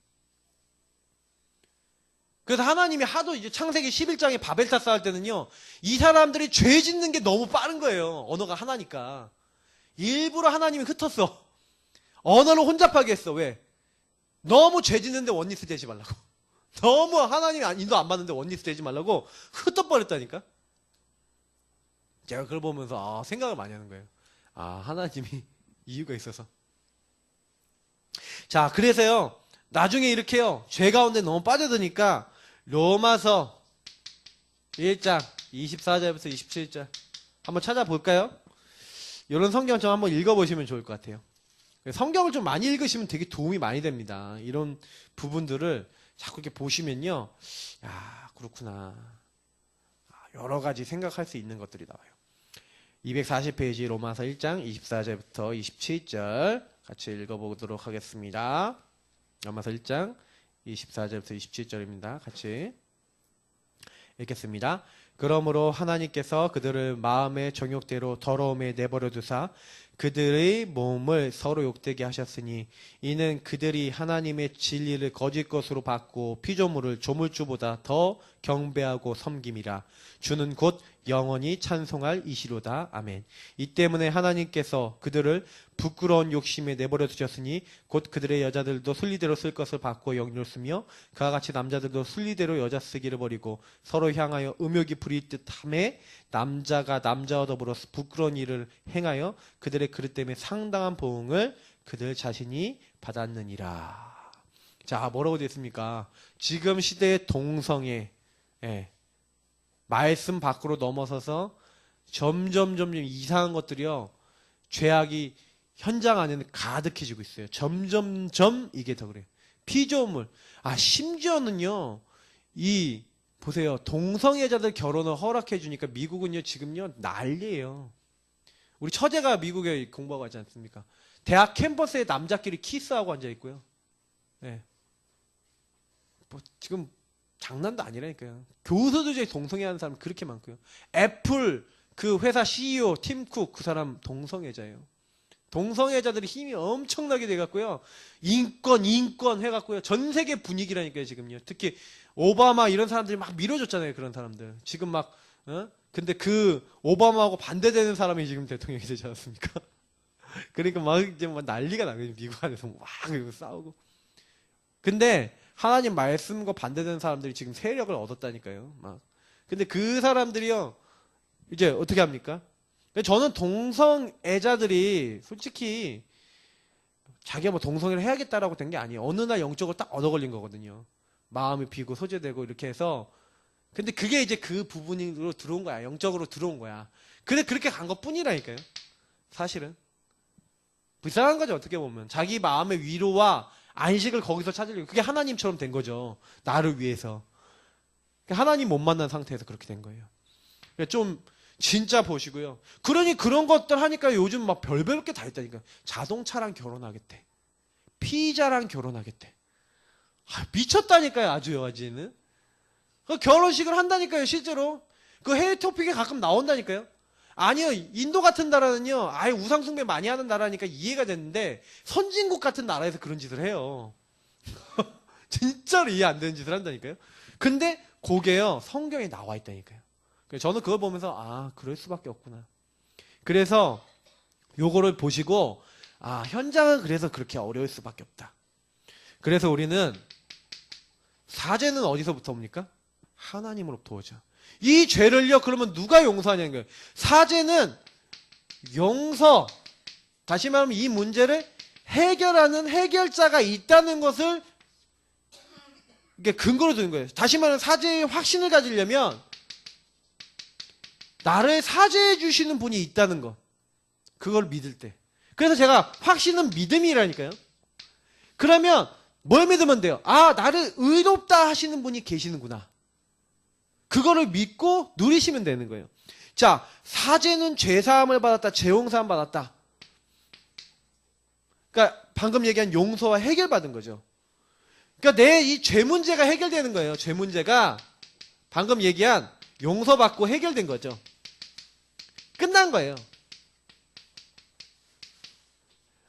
그래서 하나님이 하도 이제 창세기 11장에 바벨탑 쌓을 때는요, 이 사람들이 죄 짓는 게 너무 빠른 거예요. 언어가 하나니까. 일부러 하나님이 흩었어. 언어를 혼잡하게 했어. 왜? 너무 죄 짓는데 원리스 되지 말라고. 너무 하나님이 인도 안 받는데 원리스 되지 말라고 흩어버렸다니까. 제가 그걸 보면서 생각을 많이 하는 거예요. 하나님이 이유가 있어서. 자, 그래서요, 나중에 이렇게요, 죄 가운데 너무 빠져드니까, 로마서 1장 24절부터 27절. 한번 찾아볼까요? 이런 성경 좀 한번 읽어보시면 좋을 것 같아요. 성경을 좀 많이 읽으시면 되게 도움이 많이 됩니다. 이런 부분들을 자꾸 이렇게 보시면요, 야, 그렇구나. 여러 가지 생각할 수 있는 것들이 나와요. 240페이지 로마서 1장 24절부터 27절 같이 읽어보도록 하겠습니다. 로마서 1장 24절부터 27절입니다. 같이 읽겠습니다. 그러므로 하나님께서 그들을 마음의 정욕대로 더러움에 내버려 두사 그들의 몸을 서로 욕되게 하셨으니 이는 그들이 하나님의 진리를 거짓 것으로 받고 피조물을 조물주보다 더 경배하고 섬김이라. 주는 곧 영원히 찬송할 이시로다. 아멘. 이 때문에 하나님께서 그들을 부끄러운 욕심에 내버려 두셨으니 곧 그들의 여자들도 순리대로 쓸 것을 받고 영유를 그와 같이 남자들도 순리대로 여자 쓰기를 버리고 서로 향하여 음욕이 부릴 듯함에 남자가 남자와 더불어 부끄러운 일을 행하여 그들의 그릇 때문에 상당한 보응을 그들 자신이 받았느니라. 자, 뭐라고 되어 있습니까? 지금 시대의 동성애, 말씀 밖으로 넘어서서 점점 이상한 것들이요, 죄악이 현장 안에는 가득해지고 있어요. 점점점 이게 더 그래요. 피조물. 심지어는요, 보세요. 동성애자들 결혼을 허락해 주니까 미국은요, 지금요, 난리예요. 우리 처제가 미국에 공부하고 있지 않습니까? 대학 캠퍼스에 남자끼리 키스하고 앉아 있고요. 지금 장난도 아니라니까요. 교수들 중에 동성애 하는 사람 그렇게 많고요. 애플 그 회사 CEO 팀 쿡 그 사람 동성애자예요. 동성애자들이 힘이 엄청나게 돼갖고요. 인권 해갖고요. 전 세계 분위기라니까요, 지금요. 특히 오바마 이런 사람들이 막 밀어줬잖아요, 그런 사람들. 지금 근데 그 오바마하고 반대되는 사람이 지금 대통령이 되지 않았습니까? 그러니까 이제 난리가 나거든요, 미국 안에서 막 싸우고. 근데 하나님 말씀과 반대되는 사람들이 지금 세력을 얻었다니까요, 근데 그 사람들이요, 이제 어떻게 합니까? 저는 동성애자들이 솔직히 자기가 동성애를 해야겠다라고 된 게 아니에요. 어느 날 영적으로 딱 얻어 걸린 거거든요. 마음이 비고 소재되고 이렇게 해서. 근데 그게 이제 그 부분으로 들어온 거야. 영적으로 들어온 거야. 근데 그렇게 간 것 뿐이라니까요. 사실은. 불쌍한 거죠, 어떻게 보면. 자기 마음의 위로와 안식을 거기서 찾으려고. 그게 하나님처럼 된 거죠. 나를 위해서. 하나님 못 만난 상태에서 그렇게 된 거예요. 좀 진짜 보시고요. 그러니 그런 것들 하니까 요즘 막 별별 게 다 있다니까. 자동차랑 결혼하겠대. 피자랑 결혼하겠대. 미쳤다니까요, 아주요, 아지는. 그 결혼식을 한다니까요, 실제로. 그 해외 토픽에 가끔 나온다니까요. 아니요, 인도 같은 나라는요, 아예 우상숭배 많이 하는 나라니까 이해가 됐는데, 선진국 같은 나라에서 그런 짓을 해요. 진짜로 이해 안 되는 짓을 한다니까요. 근데 그게요, 성경에 나와 있다니까요. 저는 그걸 보면서, 아, 그럴 수밖에 없구나. 그래서 요거를 보시고, 아, 현장은 그래서 그렇게 어려울 수밖에 없다. 그래서 우리는 사죄는 어디서부터 옵니까? 하나님으로부터 오죠. 이 죄를요, 그러면 누가 용서하냐는 거예요. 사죄는 다시 말하면 이 문제를 해결하는 해결자가 있다는 것을 이게 근거로 두는 거예요. 다시 말하면 사죄의 확신을 가지려면 나를 사죄해 주시는 분이 있다는 것. 그걸 믿을 때. 그래서 제가 확신은 믿음이라니까요. 그러면 뭘 믿으면 돼요? 아, 나를 의롭다 하시는 분이 계시는구나. 그거를 믿고 누리시면 되는 거예요. 자, 사죄는 죄사함을 받았다, 죄용서함 받았다. 그러니까 방금 얘기한 용서와 해결받은 거죠. 그러니까 내 이 죄 문제가 해결되는 거예요. 죄 문제가 방금 얘기한 용서받고 해결된 거죠. 끝난 거예요.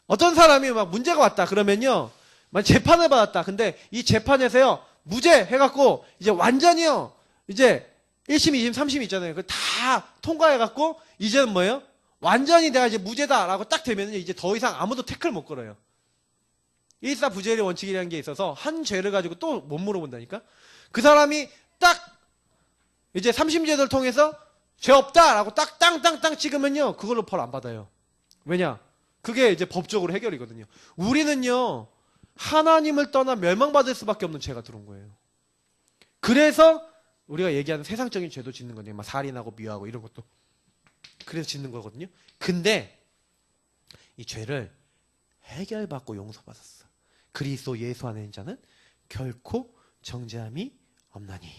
어떤 사람이 막 문제가 왔다 그러면요, 막 재판을 받았다. 근데 이 재판에서요, 무죄 해갖고 이제 완전히요, 이제 1심, 2심, 3심 있잖아요. 그 다 통과해갖고 이제는 뭐예요? 완전히 내가 이제 무죄다라고 딱 되면은 이제 더 이상 아무도 태클 못 걸어요. 일사부재의 원칙이라는 게 있어서 한 죄를 가지고 또 못 물어본다니까. 그 사람이 딱 이제 3심제도를 통해서 죄 없다라고 딱 땅땅땅 찍으면요, 그걸로 벌 안 받아요. 왜냐? 그게 이제 법적으로 해결이거든요. 우리는요, 하나님을 떠나 멸망받을 수밖에 없는 죄가 들어온 거예요. 그래서 우리가 얘기하는 세상적인 죄도 짓는 거냐, 막 살인하고 미워하고 이런 것도. 그래서 짓는 거거든요. 근데 이 죄를 해결받고 용서받았어. 그리스도 예수 안에 있는 자는 결코 정죄함이 없나니.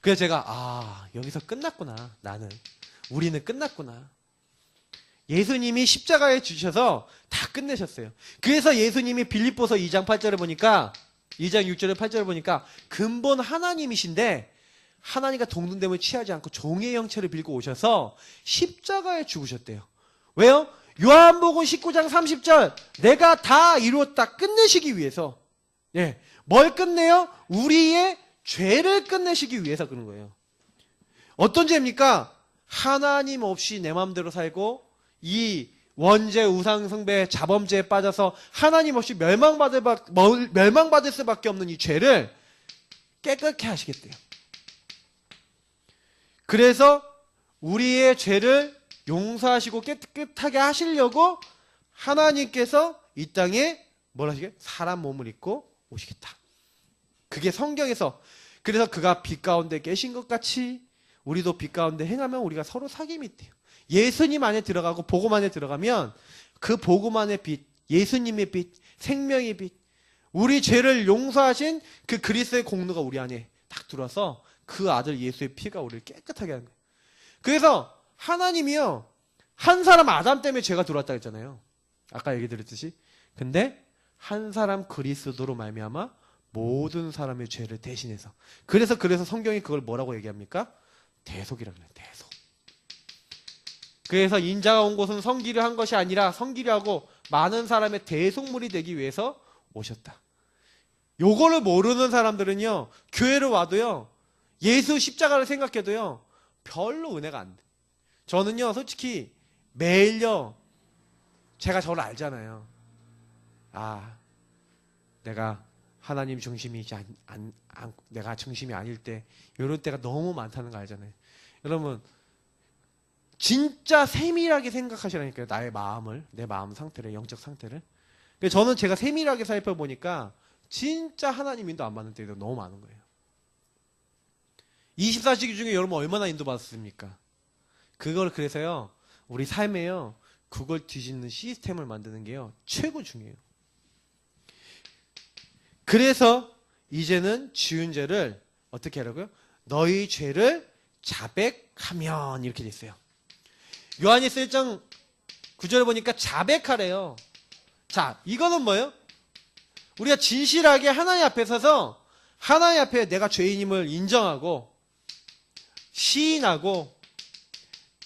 그래서 제가 여기서 끝났구나. 우리는 끝났구나. 예수님이 십자가에 주셔서 다 끝내셨어요. 그래서 예수님이 빌립보서 2장 8절을 보니까 2장 6절에 8절을 보니까 근본 하나님이신데 하나님과 동등됨을 취하지 않고 종의 형체를 빌고 오셔서 십자가에 죽으셨대요. 왜요? 요한복음 19장 30절 내가 다 이루었다 끝내시기 위해서. 예, 뭘 끝내요? 우리의 죄를 끝내시기 위해서 그런 거예요. 어떤 죄입니까? 하나님 없이 내 마음대로 살고 이 원죄, 우상숭배, 자범죄에 빠져서 하나님 없이 멸망받을 수밖에 없는 이 죄를 깨끗게 하시겠대요. 그래서 우리의 죄를 용서하시고 깨끗하게 하시려고 하나님께서 이 땅에 뭘 하시게? 사람 몸을 입고 오시겠다. 그게 성경에서. 그래서 그가 빛 가운데 계신 것 같이 우리도 빛 가운데 행하면 우리가 서로 사귐이 돼요. 예수님 안에 들어가고 복음 안에 들어가면 그 복음 안의 빛, 예수님의 빛, 생명의 빛, 우리 죄를 용서하신 그 그리스도의 공로가 우리 안에 딱 들어와서 그 아들 예수의 피가 우리를 깨끗하게 하는 거예요. 그래서 하나님이요, 한 사람 아담 때문에 죄가 들어왔다 했잖아요. 아까 얘기 드렸듯이. 근데 한 사람 그리스도로 말미암아 모든 사람의 죄를 대신해서. 그래서 성경이 그걸 뭐라고 얘기합니까? 대속이라고 해요. 대속. 그래서 인자가 온 곳은 성기를 한 것이 아니라 성기를 하고 많은 사람의 대속물이 되기 위해서 오셨다. 요거를 모르는 사람들은요, 교회를 와도요, 예수 십자가를 생각해도요, 별로 은혜가 안 돼. 저는요, 솔직히 매일요, 제가 저를 알잖아요. 내가 하나님 중심이지 내가 중심이 아닐 때, 이럴 때가 너무 많다는 거 알잖아요. 여러분, 진짜 세밀하게 생각하시라니까요. 나의 마음을, 내 마음 상태를, 영적 상태를. 저는 제가 세밀하게 살펴보니까 진짜 하나님 인도 안 받는 때가 너무 많은 거예요. 24시기 중에 여러분 얼마나 인도받았습니까? 그걸 그래서요, 우리 삶에요, 그걸 뒤집는 시스템을 만드는 게요, 최고 중요해요. 그래서 이제는 지은 죄를 어떻게 하라고요? 너희 죄를 자백하면 이렇게 돼 있어요. 요한일서 1장 9절에 보니까 자백하래요. 자, 이거는 뭐예요? 우리가 진실하게 하나님 앞에 서서 하나님 앞에 내가 죄인임을 인정하고 시인하고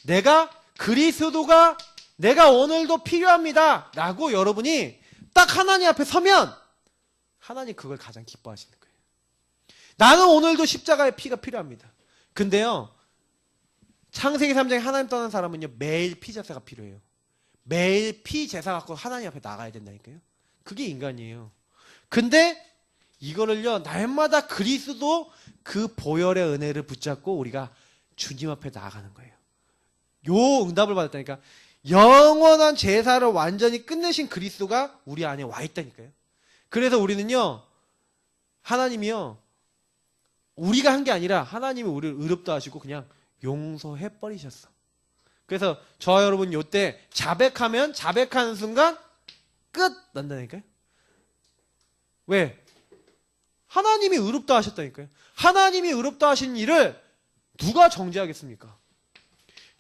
내가 그리스도가 내가 오늘도 필요합니다 라고 여러분이 딱 하나님 앞에 서면 하나님 그걸 가장 기뻐하시는 거예요. 나는 오늘도 십자가의 피가 필요합니다. 근데요, 창세기 3장에 하나님 떠난 사람은요, 매일 피제사가 필요해요. 매일 피제사 갖고 하나님 앞에 나가야 된다니까요. 그게 인간이에요. 근데 이거를요, 날마다 그리스도 그 보혈의 은혜를 붙잡고 우리가 주님 앞에 나아가는 거예요. 요 응답을 받았다니까. 영원한 제사를 완전히 끝내신 그리스도가 우리 안에 와 있다니까요. 그래서 우리는요, 하나님이요, 우리가 한 게 아니라 하나님이 우리를 의롭다 하시고 그냥 용서해 버리셨어. 그래서 저와 여러분 요때 자백하면 자백하는 순간 끝 난다니까요. 왜? 하나님이 의롭다 하셨다니까요. 하나님이 의롭다 하신 일을 누가 정죄하겠습니까?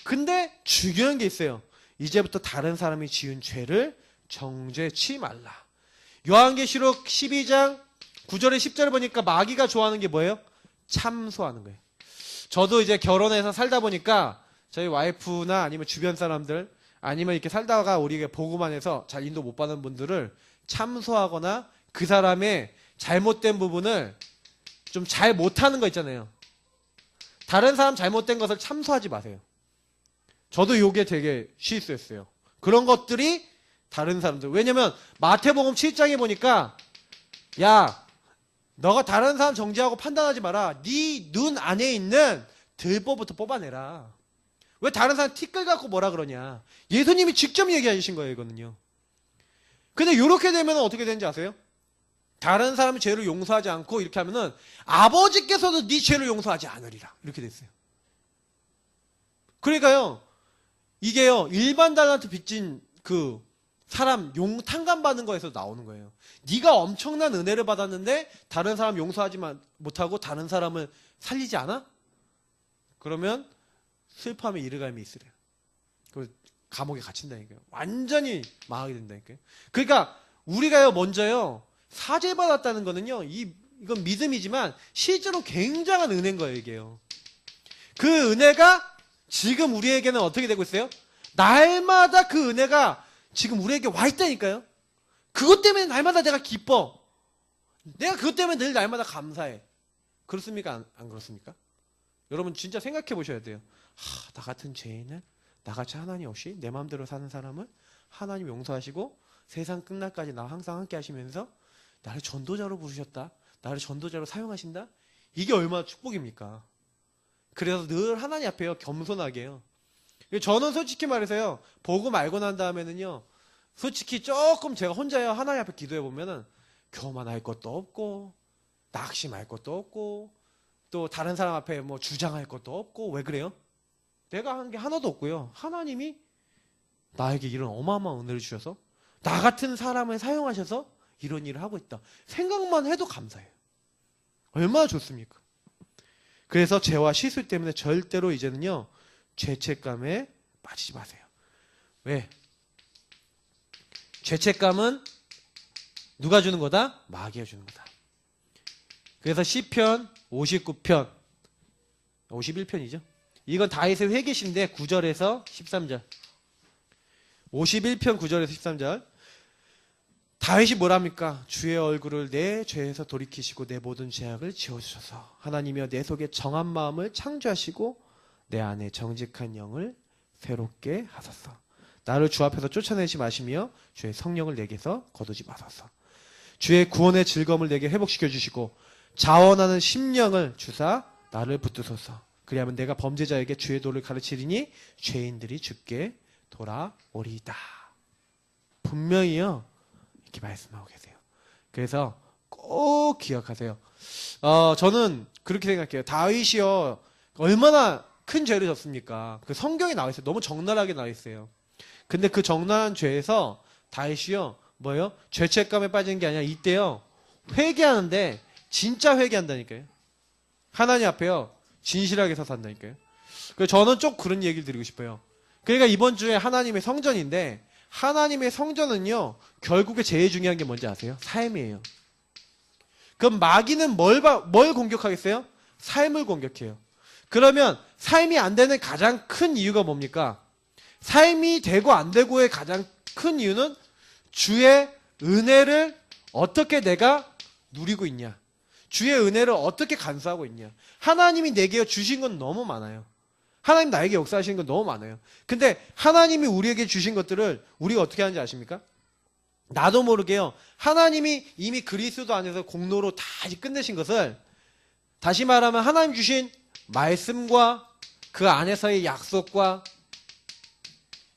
근데 중요한 게 있어요. 이제부터 다른 사람이 지은 죄를 정죄치 말라. 요한계시록 12장 9절에 10절을 보니까 마귀가 좋아하는 게 뭐예요? 참소하는 거예요. 저도 이제 결혼해서 살다 보니까 저희 와이프나 아니면 주변 사람들 아니면 이렇게 살다가 우리에게 보고만 해서 잘 인도 못 받는 분들을 참소하거나 그 사람의 잘못된 부분을 좀 잘 못하는 거 있잖아요. 다른 사람 잘못된 것을 참소하지 마세요. 저도 요게 되게 실수했어요. 그런 것들이 다른 사람들. 왜냐면 마태복음 7장에 보니까 야, 너가 다른 사람 정죄하고 판단하지 마라. 네 눈 안에 있는 들보부터 뽑아내라. 왜 다른 사람 티끌 갖고 뭐라 그러냐. 예수님이 직접 얘기하신 거예요, 이거는요. 근데 이렇게 되면 어떻게 되는지 아세요? 다른 사람의 죄를 용서하지 않고 이렇게 하면은 아버지께서도 네 죄를 용서하지 않으리라. 이렇게 됐어요. 그러니까요, 이게요, 일반 달란트 빚진 그 사람 탕감 받는 거에서 나오는 거예요. 네가 엄청난 은혜를 받았는데 다른 사람 용서하지 못하고 다른 사람을 살리지 않아? 그러면 슬픔의 이르감이 있으래요. 그 감옥에 갇힌다니까요. 완전히 망하게 된다니까요. 그러니까 우리가요, 먼저요, 사죄받았다는 거는요, 이건 믿음이지만 실제로 굉장한 은혜인 거예요, 이게요. 그 은혜가 지금 우리에게는 어떻게 되고 있어요? 날마다 그 은혜가 지금 우리에게 와 있다니까요. 그것 때문에 날마다 내가 기뻐. 내가 그것 때문에 늘 날마다 감사해. 그렇습니까? 안 그렇습니까? 여러분 진짜 생각해 보셔야 돼요. 나 같은 죄인을, 나같이 하나님 없이 내 마음대로 사는 사람을 하나님 용서하시고 세상 끝날까지 나와 항상 함께 하시면서 나를 전도자로 부르셨다. 나를 전도자로 사용하신다. 이게 얼마나 축복입니까? 그래서 늘 하나님 앞에요, 겸손하게요. 저는 솔직히 말해서요, 보고 말고 난 다음에는요, 솔직히 조금 제가 혼자요, 하나님 앞에 기도해 보면은 교만할 것도 없고 낙심할 것도 없고 또 다른 사람 앞에 뭐 주장할 것도 없고. 왜 그래요? 내가 한 게 하나도 없고요, 하나님이 나에게 이런 어마어마한 은혜를 주셔서 나 같은 사람을 사용하셔서 이런 일을 하고 있다. 생각만 해도 감사해요. 얼마나 좋습니까? 그래서 죄와 실수 때문에 절대로 이제는요, 죄책감에 빠지지 마세요. 왜? 죄책감은 누가 주는 거다? 마귀가 주는 거다. 그래서 시편 59편 51편이죠. 이건 다윗의 회개시인데 9절에서 13절. 51편 9절에서 13절. 다윗이 뭐랍니까? 주의 얼굴을 내 죄에서 돌이키시고 내 모든 죄악을 지워주셔서 하나님이여 내 속에 정한 마음을 창조하시고 내 안에 정직한 영을 새롭게 하소서. 나를 주 앞에서 쫓아내지 마시며 주의 성령을 내게서 거두지 마소서. 주의 구원의 즐거움을 내게 회복시켜 주시고 자원하는 심령을 주사 나를 붙드소서. 그리하면 내가 범죄자에게 주의 도를 가르치리니 죄인들이 주께 돌아오리이다. 분명히요, 이렇게 말씀하고 계세요. 그래서 꼭 기억하세요. 저는 그렇게 생각해요. 다윗이요, 얼마나 큰 죄를 졌습니까? 그 성경에 나와 있어요. 너무 적나라하게 나와 있어요. 근데 그 적나라한 죄에서 다윗이요, 뭐요? 죄책감에 빠지는 게 아니라 이때요, 회개하는데 진짜 회개한다니까요. 하나님 앞에요, 진실하게 서서 한다니까요. 그래서 저는 좀 그런 얘기를 드리고 싶어요. 그러니까 이번 주에 하나님의 성전인데 하나님의 성전은요, 결국에 제일 중요한 게 뭔지 아세요? 삶이에요. 그럼 마귀는 뭘 공격하겠어요? 삶을 공격해요. 그러면 삶이 안 되는 가장 큰 이유가 뭡니까? 삶이 되고 안 되고의 가장 큰 이유는 주의 은혜를 어떻게 내가 누리고 있냐. 주의 은혜를 어떻게 간수하고 있냐. 하나님이 내게 주신 건 너무 많아요. 하나님 나에게 역사하시는 건 너무 많아요. 근데 하나님이 우리에게 주신 것들을 우리가 어떻게 하는지 아십니까? 나도 모르게요. 하나님이 이미 그리스도 안에서 공로로 다 끝내신 것을, 다시 말하면 하나님 주신 말씀과 그 안에서의 약속과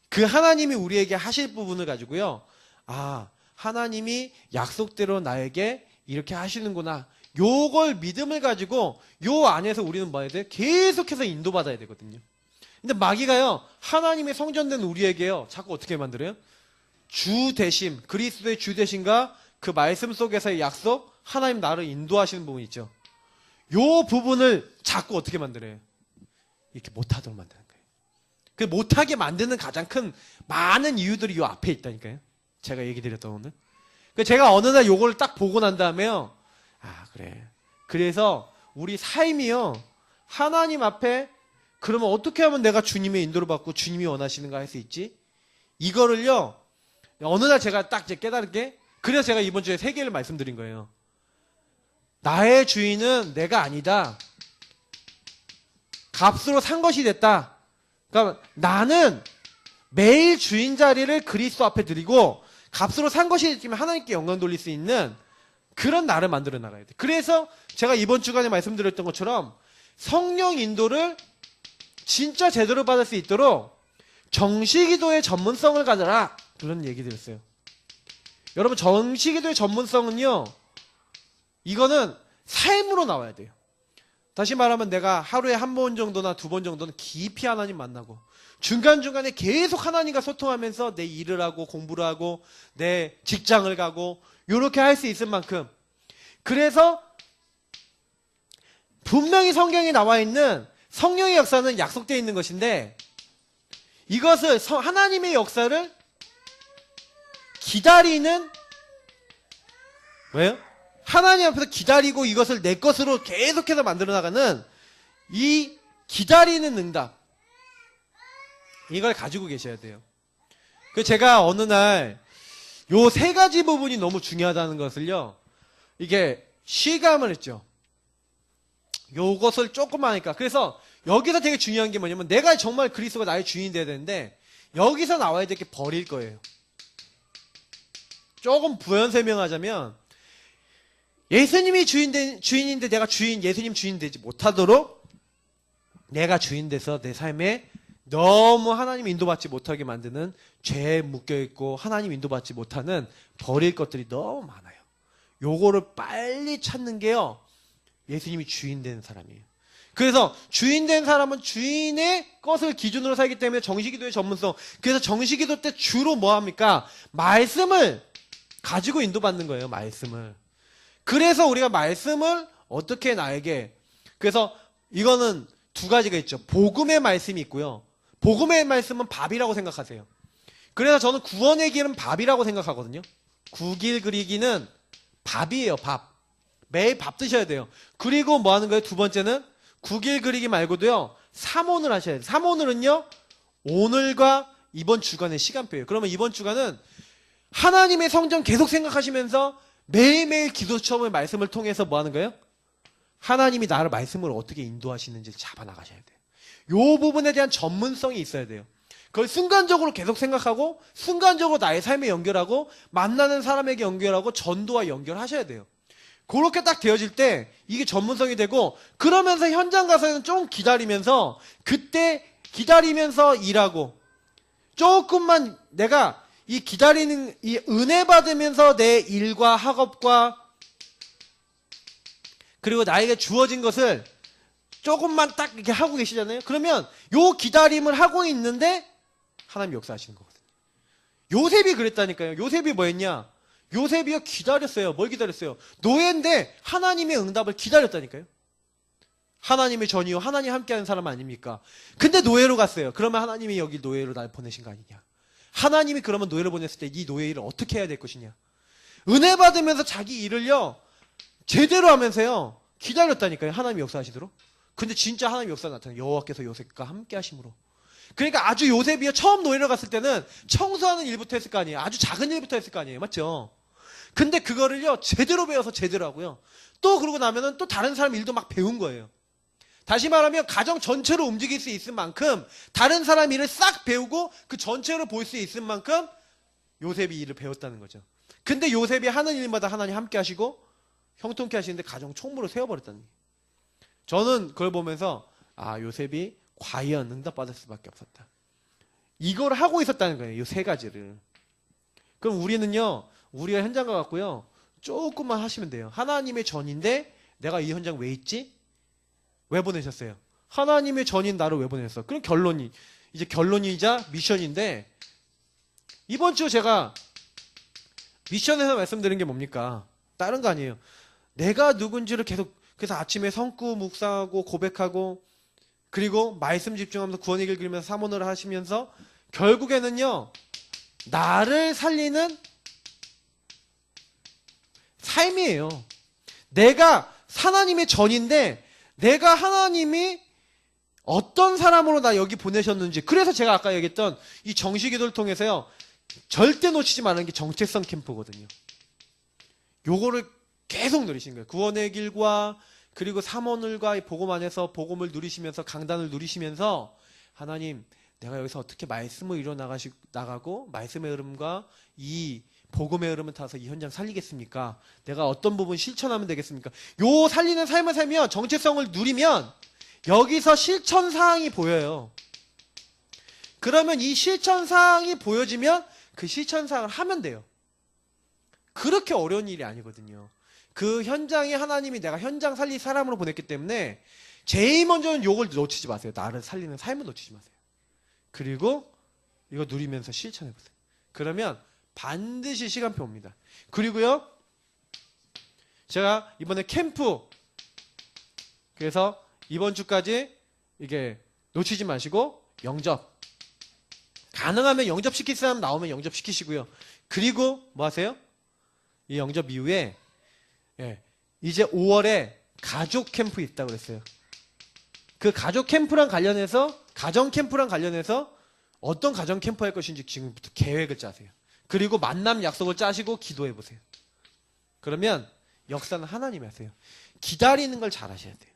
그 하나님이 우리에게 하실 부분을 가지고요. 아, 하나님이 약속대로 나에게 이렇게 하시는구나. 요걸 믿음을 가지고 요 안에서 우리는 뭐 해야 돼? 계속해서 인도받아야 되거든요. 근데 마귀가요, 하나님의 성전된 우리에게요, 자꾸 어떻게 만들어요? 주 대심, 그리스도의 주 대심과 그 말씀 속에서의 약속, 하나님 나를 인도하시는 부분 있죠. 요 부분을 자꾸 어떻게 만들어요? 이렇게 못하도록 만드는 거예요. 그 못하게 만드는 가장 큰 많은 이유들이 요 앞에 있다니까요. 제가 얘기 드렸던 오늘. 제가 어느 날 요걸 딱 보고 난 다음에요. 아, 그래. 그래서 우리 삶이요, 하나님 앞에 그러면 어떻게 하면 내가 주님의 인도를 받고 주님이 원하시는가 할 수 있지? 이거를요, 어느 날 제가 딱 이제 깨달은 게, 그래서 제가 이번 주에 3개를 말씀드린 거예요. 나의 주인은 내가 아니다. 값으로 산 것이 됐다. 그러니까 나는 매일 주인 자리를 그리스도 앞에 드리고 값으로 산 것이 됐지만 하나님께 영광 돌릴 수 있는 그런 나를 만들어 나가야 돼. 그래서 제가 이번 주간에 말씀드렸던 것처럼 성령 인도를 진짜 제대로 받을 수 있도록 정시기도의 전문성을 가져라. 그런 얘기 드렸어요. 여러분, 정시기도의 전문성은요, 이거는 삶으로 나와야 돼요. 다시 말하면 내가 하루에 1번 정도나 2번 정도는 깊이 하나님 만나고 중간중간에 계속 하나님과 소통하면서 내 일을 하고 공부를 하고 내 직장을 가고 이렇게 할 수 있을 만큼, 그래서 분명히 성경에 나와 있는 성령의 역사는 약속되어 있는 것인데, 이것을 하나님의 역사를 기다리는, 왜요? 하나님 앞에서 기다리고 이것을 내 것으로 계속해서 만들어 나가는 이 기다리는 응답, 이걸 가지고 계셔야 돼요. 제가 어느 날 요 3가지 부분이 너무 중요하다는 것을요, 이게 실감을 했죠. 요것을 조금만 하니까. 그래서 여기서 되게 중요한 게 뭐냐면, 내가 정말 그리스도가 나의 주인이 돼야 되는데 여기서 나와야 될 게 버릴 거예요. 조금 부연 설명하자면, 예수님이 주인인데 내가 예수님 주인 되지 못하도록 내가 주인 돼서 내 삶에 너무 하나님 인도받지 못하게 만드는 죄에 묶여있고 하나님 인도받지 못하는 버릴 것들이 너무 많아요. 요거를 빨리 찾는 게요, 예수님이 주인 되는 사람이에요. 그래서 주인 된 사람은 주인의 것을 기준으로 살기 때문에 정시기도의 전문성. 그래서 정시기도 때 주로 뭐 합니까? 말씀을 가지고 인도받는 거예요. 말씀을. 그래서 우리가 말씀을 어떻게 나에게, 그래서 이거는 2가지가 있죠. 복음의 말씀이 있고요, 복음의 말씀은 밥이라고 생각하세요. 그래서 저는 구원의 길은 밥이라고 생각하거든요. 구길 그리기는 밥이에요. 밥. 매일 밥 드셔야 돼요. 그리고 뭐 하는 거예요? 2번째는 구길 그리기 말고도요, 삼오늘 하셔야 돼요. 삼오늘은요, 오늘과 이번 주간의 시간표예요. 그러면 이번 주간은 하나님의 성전 계속 생각하시면서 매일매일 기도처음의 말씀을 통해서 뭐 하는 거예요? 하나님이 나를 말씀을 어떻게 인도하시는지를 잡아나가셔야 돼요. 요 부분에 대한 전문성이 있어야 돼요. 그걸 순간적으로 계속 생각하고 순간적으로 나의 삶에 연결하고 만나는 사람에게 연결하고 전도와 연결하셔야 돼요. 그렇게 딱 되어질 때 이게 전문성이 되고, 그러면서 현장 가서는 좀 기다리면서, 그때 기다리면서 일하고, 조금만 내가 이 기다리는, 이 은혜 받으면서 내 일과 학업과 그리고 나에게 주어진 것을 조금만 딱 이렇게 하고 계시잖아요. 그러면 요 기다림을 하고 있는데 하나님 역사하시는 거거든요. 요셉이 그랬다니까요. 요셉이 뭐 했냐? 요셉이요, 기다렸어요. 뭘 기다렸어요? 노예인데 하나님의 응답을 기다렸다니까요. 하나님의 전이요, 하나님 함께하는 사람 아닙니까? 근데 노예로 갔어요. 그러면 하나님이 여기 노예로 날 보내신 거 아니냐? 하나님이 그러면 노예로 보냈을 때 이 노예 일을 어떻게 해야 될 것이냐? 은혜 받으면서 자기 일을요, 제대로 하면서요. 기다렸다니까요. 하나님이 역사하시도록. 근데 진짜 하나님이 역사 나타나요. 여호와께서 요셉과 함께 하심으로. 그러니까 아주 요셉이요. 처음 노예를 갔을 때는 청소하는 일부터 했을 거 아니에요. 아주 작은 일부터 했을 거 아니에요. 맞죠? 근데 그거를요. 제대로 배워서 제대로 하고요. 또 그러고 나면은 또 다른 사람 일도 막 배운 거예요. 다시 말하면 가정 전체로 움직일 수 있을 만큼 다른 사람 일을 싹 배우고 그 전체로 볼 수 있을 만큼 요셉이 일을 배웠다는 거죠. 근데 요셉이 하는 일마다 하나님 함께 하시고 형통케 하시는데 가정 총무로 세워버렸다는 거예요. 저는 그걸 보면서 아, 요셉이 과연 응답받을 수밖에 없었다. 이걸 하고 있었다는 거예요. 이 세 가지를. 그럼 우리는요. 우리가 현장 가갖고요. 조금만 하시면 돼요. 하나님의 전인데 내가 이 현장 왜 있지? 왜 보내셨어요? 하나님의 전인 나를 왜 보냈어? 그럼 이제 결론이자 미션인데 이번 주 제가 미션에서 말씀드린 게 뭡니까? 다른 거 아니에요. 내가 누군지를 계속 그래서 아침에 성구 묵상하고 고백하고 그리고 말씀 집중하면서 구원의 길 그리면서 사모를 하시면서 결국에는요. 나를 살리는 삶이에요. 내가 하나님의 전인데 내가 하나님이 어떤 사람으로 나 여기 보내셨는지 그래서 제가 아까 얘기했던 이 정시기도를 통해서요. 절대 놓치지 말라는 게 정체성 캠프거든요. 요거를 계속 누리신 거예요. 구원의 길과 그리고 삼원을과 복음 안에서 복음을 누리시면서 강단을 누리시면서 하나님 내가 여기서 어떻게 말씀을 이뤄나가고 말씀의 흐름과 이 복음의 흐름을 타서 이 현장 살리겠습니까? 내가 어떤 부분 실천하면 되겠습니까? 요 살리는 삶을 살면 정체성을 누리면 여기서 실천사항이 보여요. 그러면 이 실천사항이 보여지면 그 실천사항을 하면 돼요. 그렇게 어려운 일이 아니거든요. 그 현장에 하나님이 내가 현장 살릴 사람으로 보냈기 때문에 제일 먼저는 요걸 놓치지 마세요. 나를 살리는 삶을 놓치지 마세요. 그리고 이거 누리면서 실천해보세요. 그러면 반드시 시간표 옵니다. 그리고요, 제가 이번에 캠프, 그래서 이번 주까지 이게 놓치지 마시고 영접. 가능하면 영접시킬 사람 나오면 영접시키시고요. 그리고 뭐 하세요? 이 영접 이후에 이제 5월에 가족 캠프 있다고 그랬어요. 그 가족 캠프랑 관련해서 가정 캠프랑 관련해서 어떤 가정 캠프 할 것인지 지금부터 계획을 짜세요. 그리고 만남 약속을 짜시고 기도해 보세요. 그러면 역사는 하나님이 하세요. 기다리는 걸 잘 하셔야 돼요.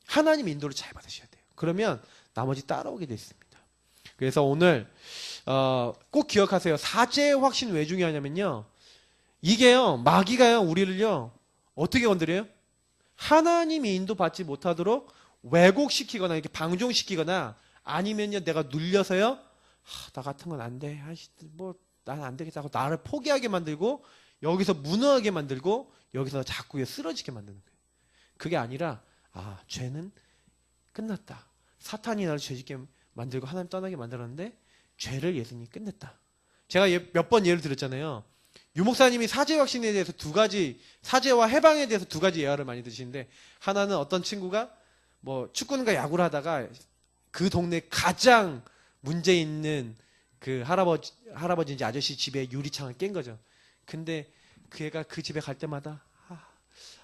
하나님 인도를 잘 받으셔야 돼요. 그러면 나머지 따라오게 돼 있습니다. 그래서 오늘 꼭 기억하세요. 사죄의 확신 왜 중요하냐면요. 이게요. 마귀가요. 우리를요. 어떻게 건드려요? 하나님이 인도받지 못하도록 왜곡시키거나 이렇게 방종시키거나 아니면요. 내가 눌려서요. 나 같은 건 안 돼. 난 안 되겠다 하고 나를 포기하게 만들고 여기서 무너하게 만들고 여기서 자꾸 쓰러지게 만드는 거예요. 그게 아니라 죄는 끝났다. 사탄이 나를 죄짓게 만들고 하나님 떠나게 만들었는데 죄를 예수님이 끝냈다. 제가 몇 번 예를 들었잖아요. 유목사님이 사죄 확신에 대해서 사죄와 해방에 대해서 두 가지 예화를 많이 드시는데 하나는 어떤 친구가 뭐 축구는가 야구를 하다가 그 동네 가장 문제 있는 그 할아버지인지 아저씨 집에 유리창을 깬 거죠. 근데 그 애가 그 집에 갈 때마다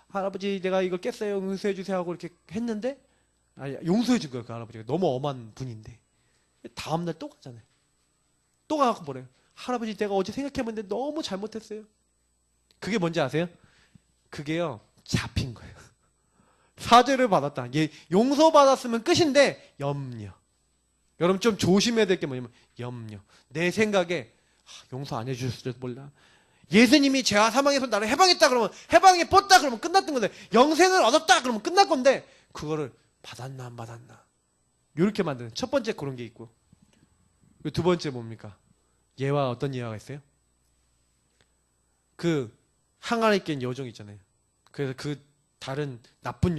할아버지 내가 이걸 깼어요. 용서해 주세요 하고 이렇게 했는데 용서해 준 거예요. 그 할아버지가 너무 엄한 분인데 다음날 또 가잖아요. 또 가갖고 뭐래요. 할아버지 내가 어제 생각해봤는데 너무 잘못했어요. 그게 뭔지 아세요? 그게요. 잡힌 거예요. 사죄를 받았다. 용서받았으면 끝인데 염려. 여러분 좀 조심해야 될 게 뭐냐면 염려. 내 생각에 용서 안 해주셨을지도 몰라. 예수님이 죄와 사망에서 나를 해방했다 그러면 해방에 뻗다 그러면 끝났던 건데 영생을 얻었다 그러면 끝날 건데 그거를 받았나 안 받았나 이렇게 만드는 첫 번째 그런 게 있고 두 번째 뭡니까? 예화 어떤 예화가 있어요? 그 항아리에 낀 여종 있잖아요. 그래서 그 다른 나쁜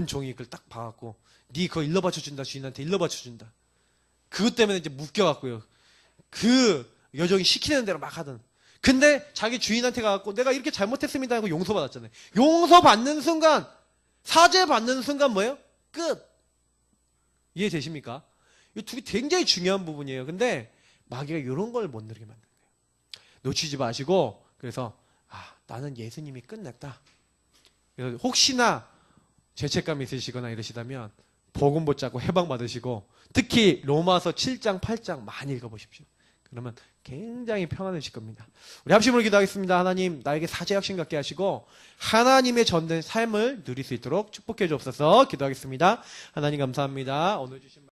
종이 그걸 딱 봐갖고 네 그거 일러 바쳐준다. 주인한테 일러 바쳐준다. 그것 때문에 이제 묶여갖고요. 그 여종이 시키는 대로 막 하던. 근데 자기 주인한테 가갖고 내가 이렇게 잘못했습니다 하고 용서받았잖아요. 용서받는 순간 사죄받는 순간 뭐예요? 끝. 이해되십니까? 이 두 개 굉장히 중요한 부분이에요. 근데 마귀가 이런 걸 못 누리게 만드는 거예요. 놓치지 마시고 그래서 나는 예수님이 끝냈다. 그래서 혹시나 죄책감이 있으시거나 이러시다면 복음 붙잡고 해방 받으시고 특히 로마서 7장 8장 많이 읽어보십시오. 그러면 굉장히 평안해질 겁니다. 우리 합심으로 기도하겠습니다. 하나님 나에게 사제 확신 갖게 하시고 하나님의 전된 삶을 누릴 수 있도록 축복해 주옵소서. 기도하겠습니다. 하나님 감사합니다. 오늘 주신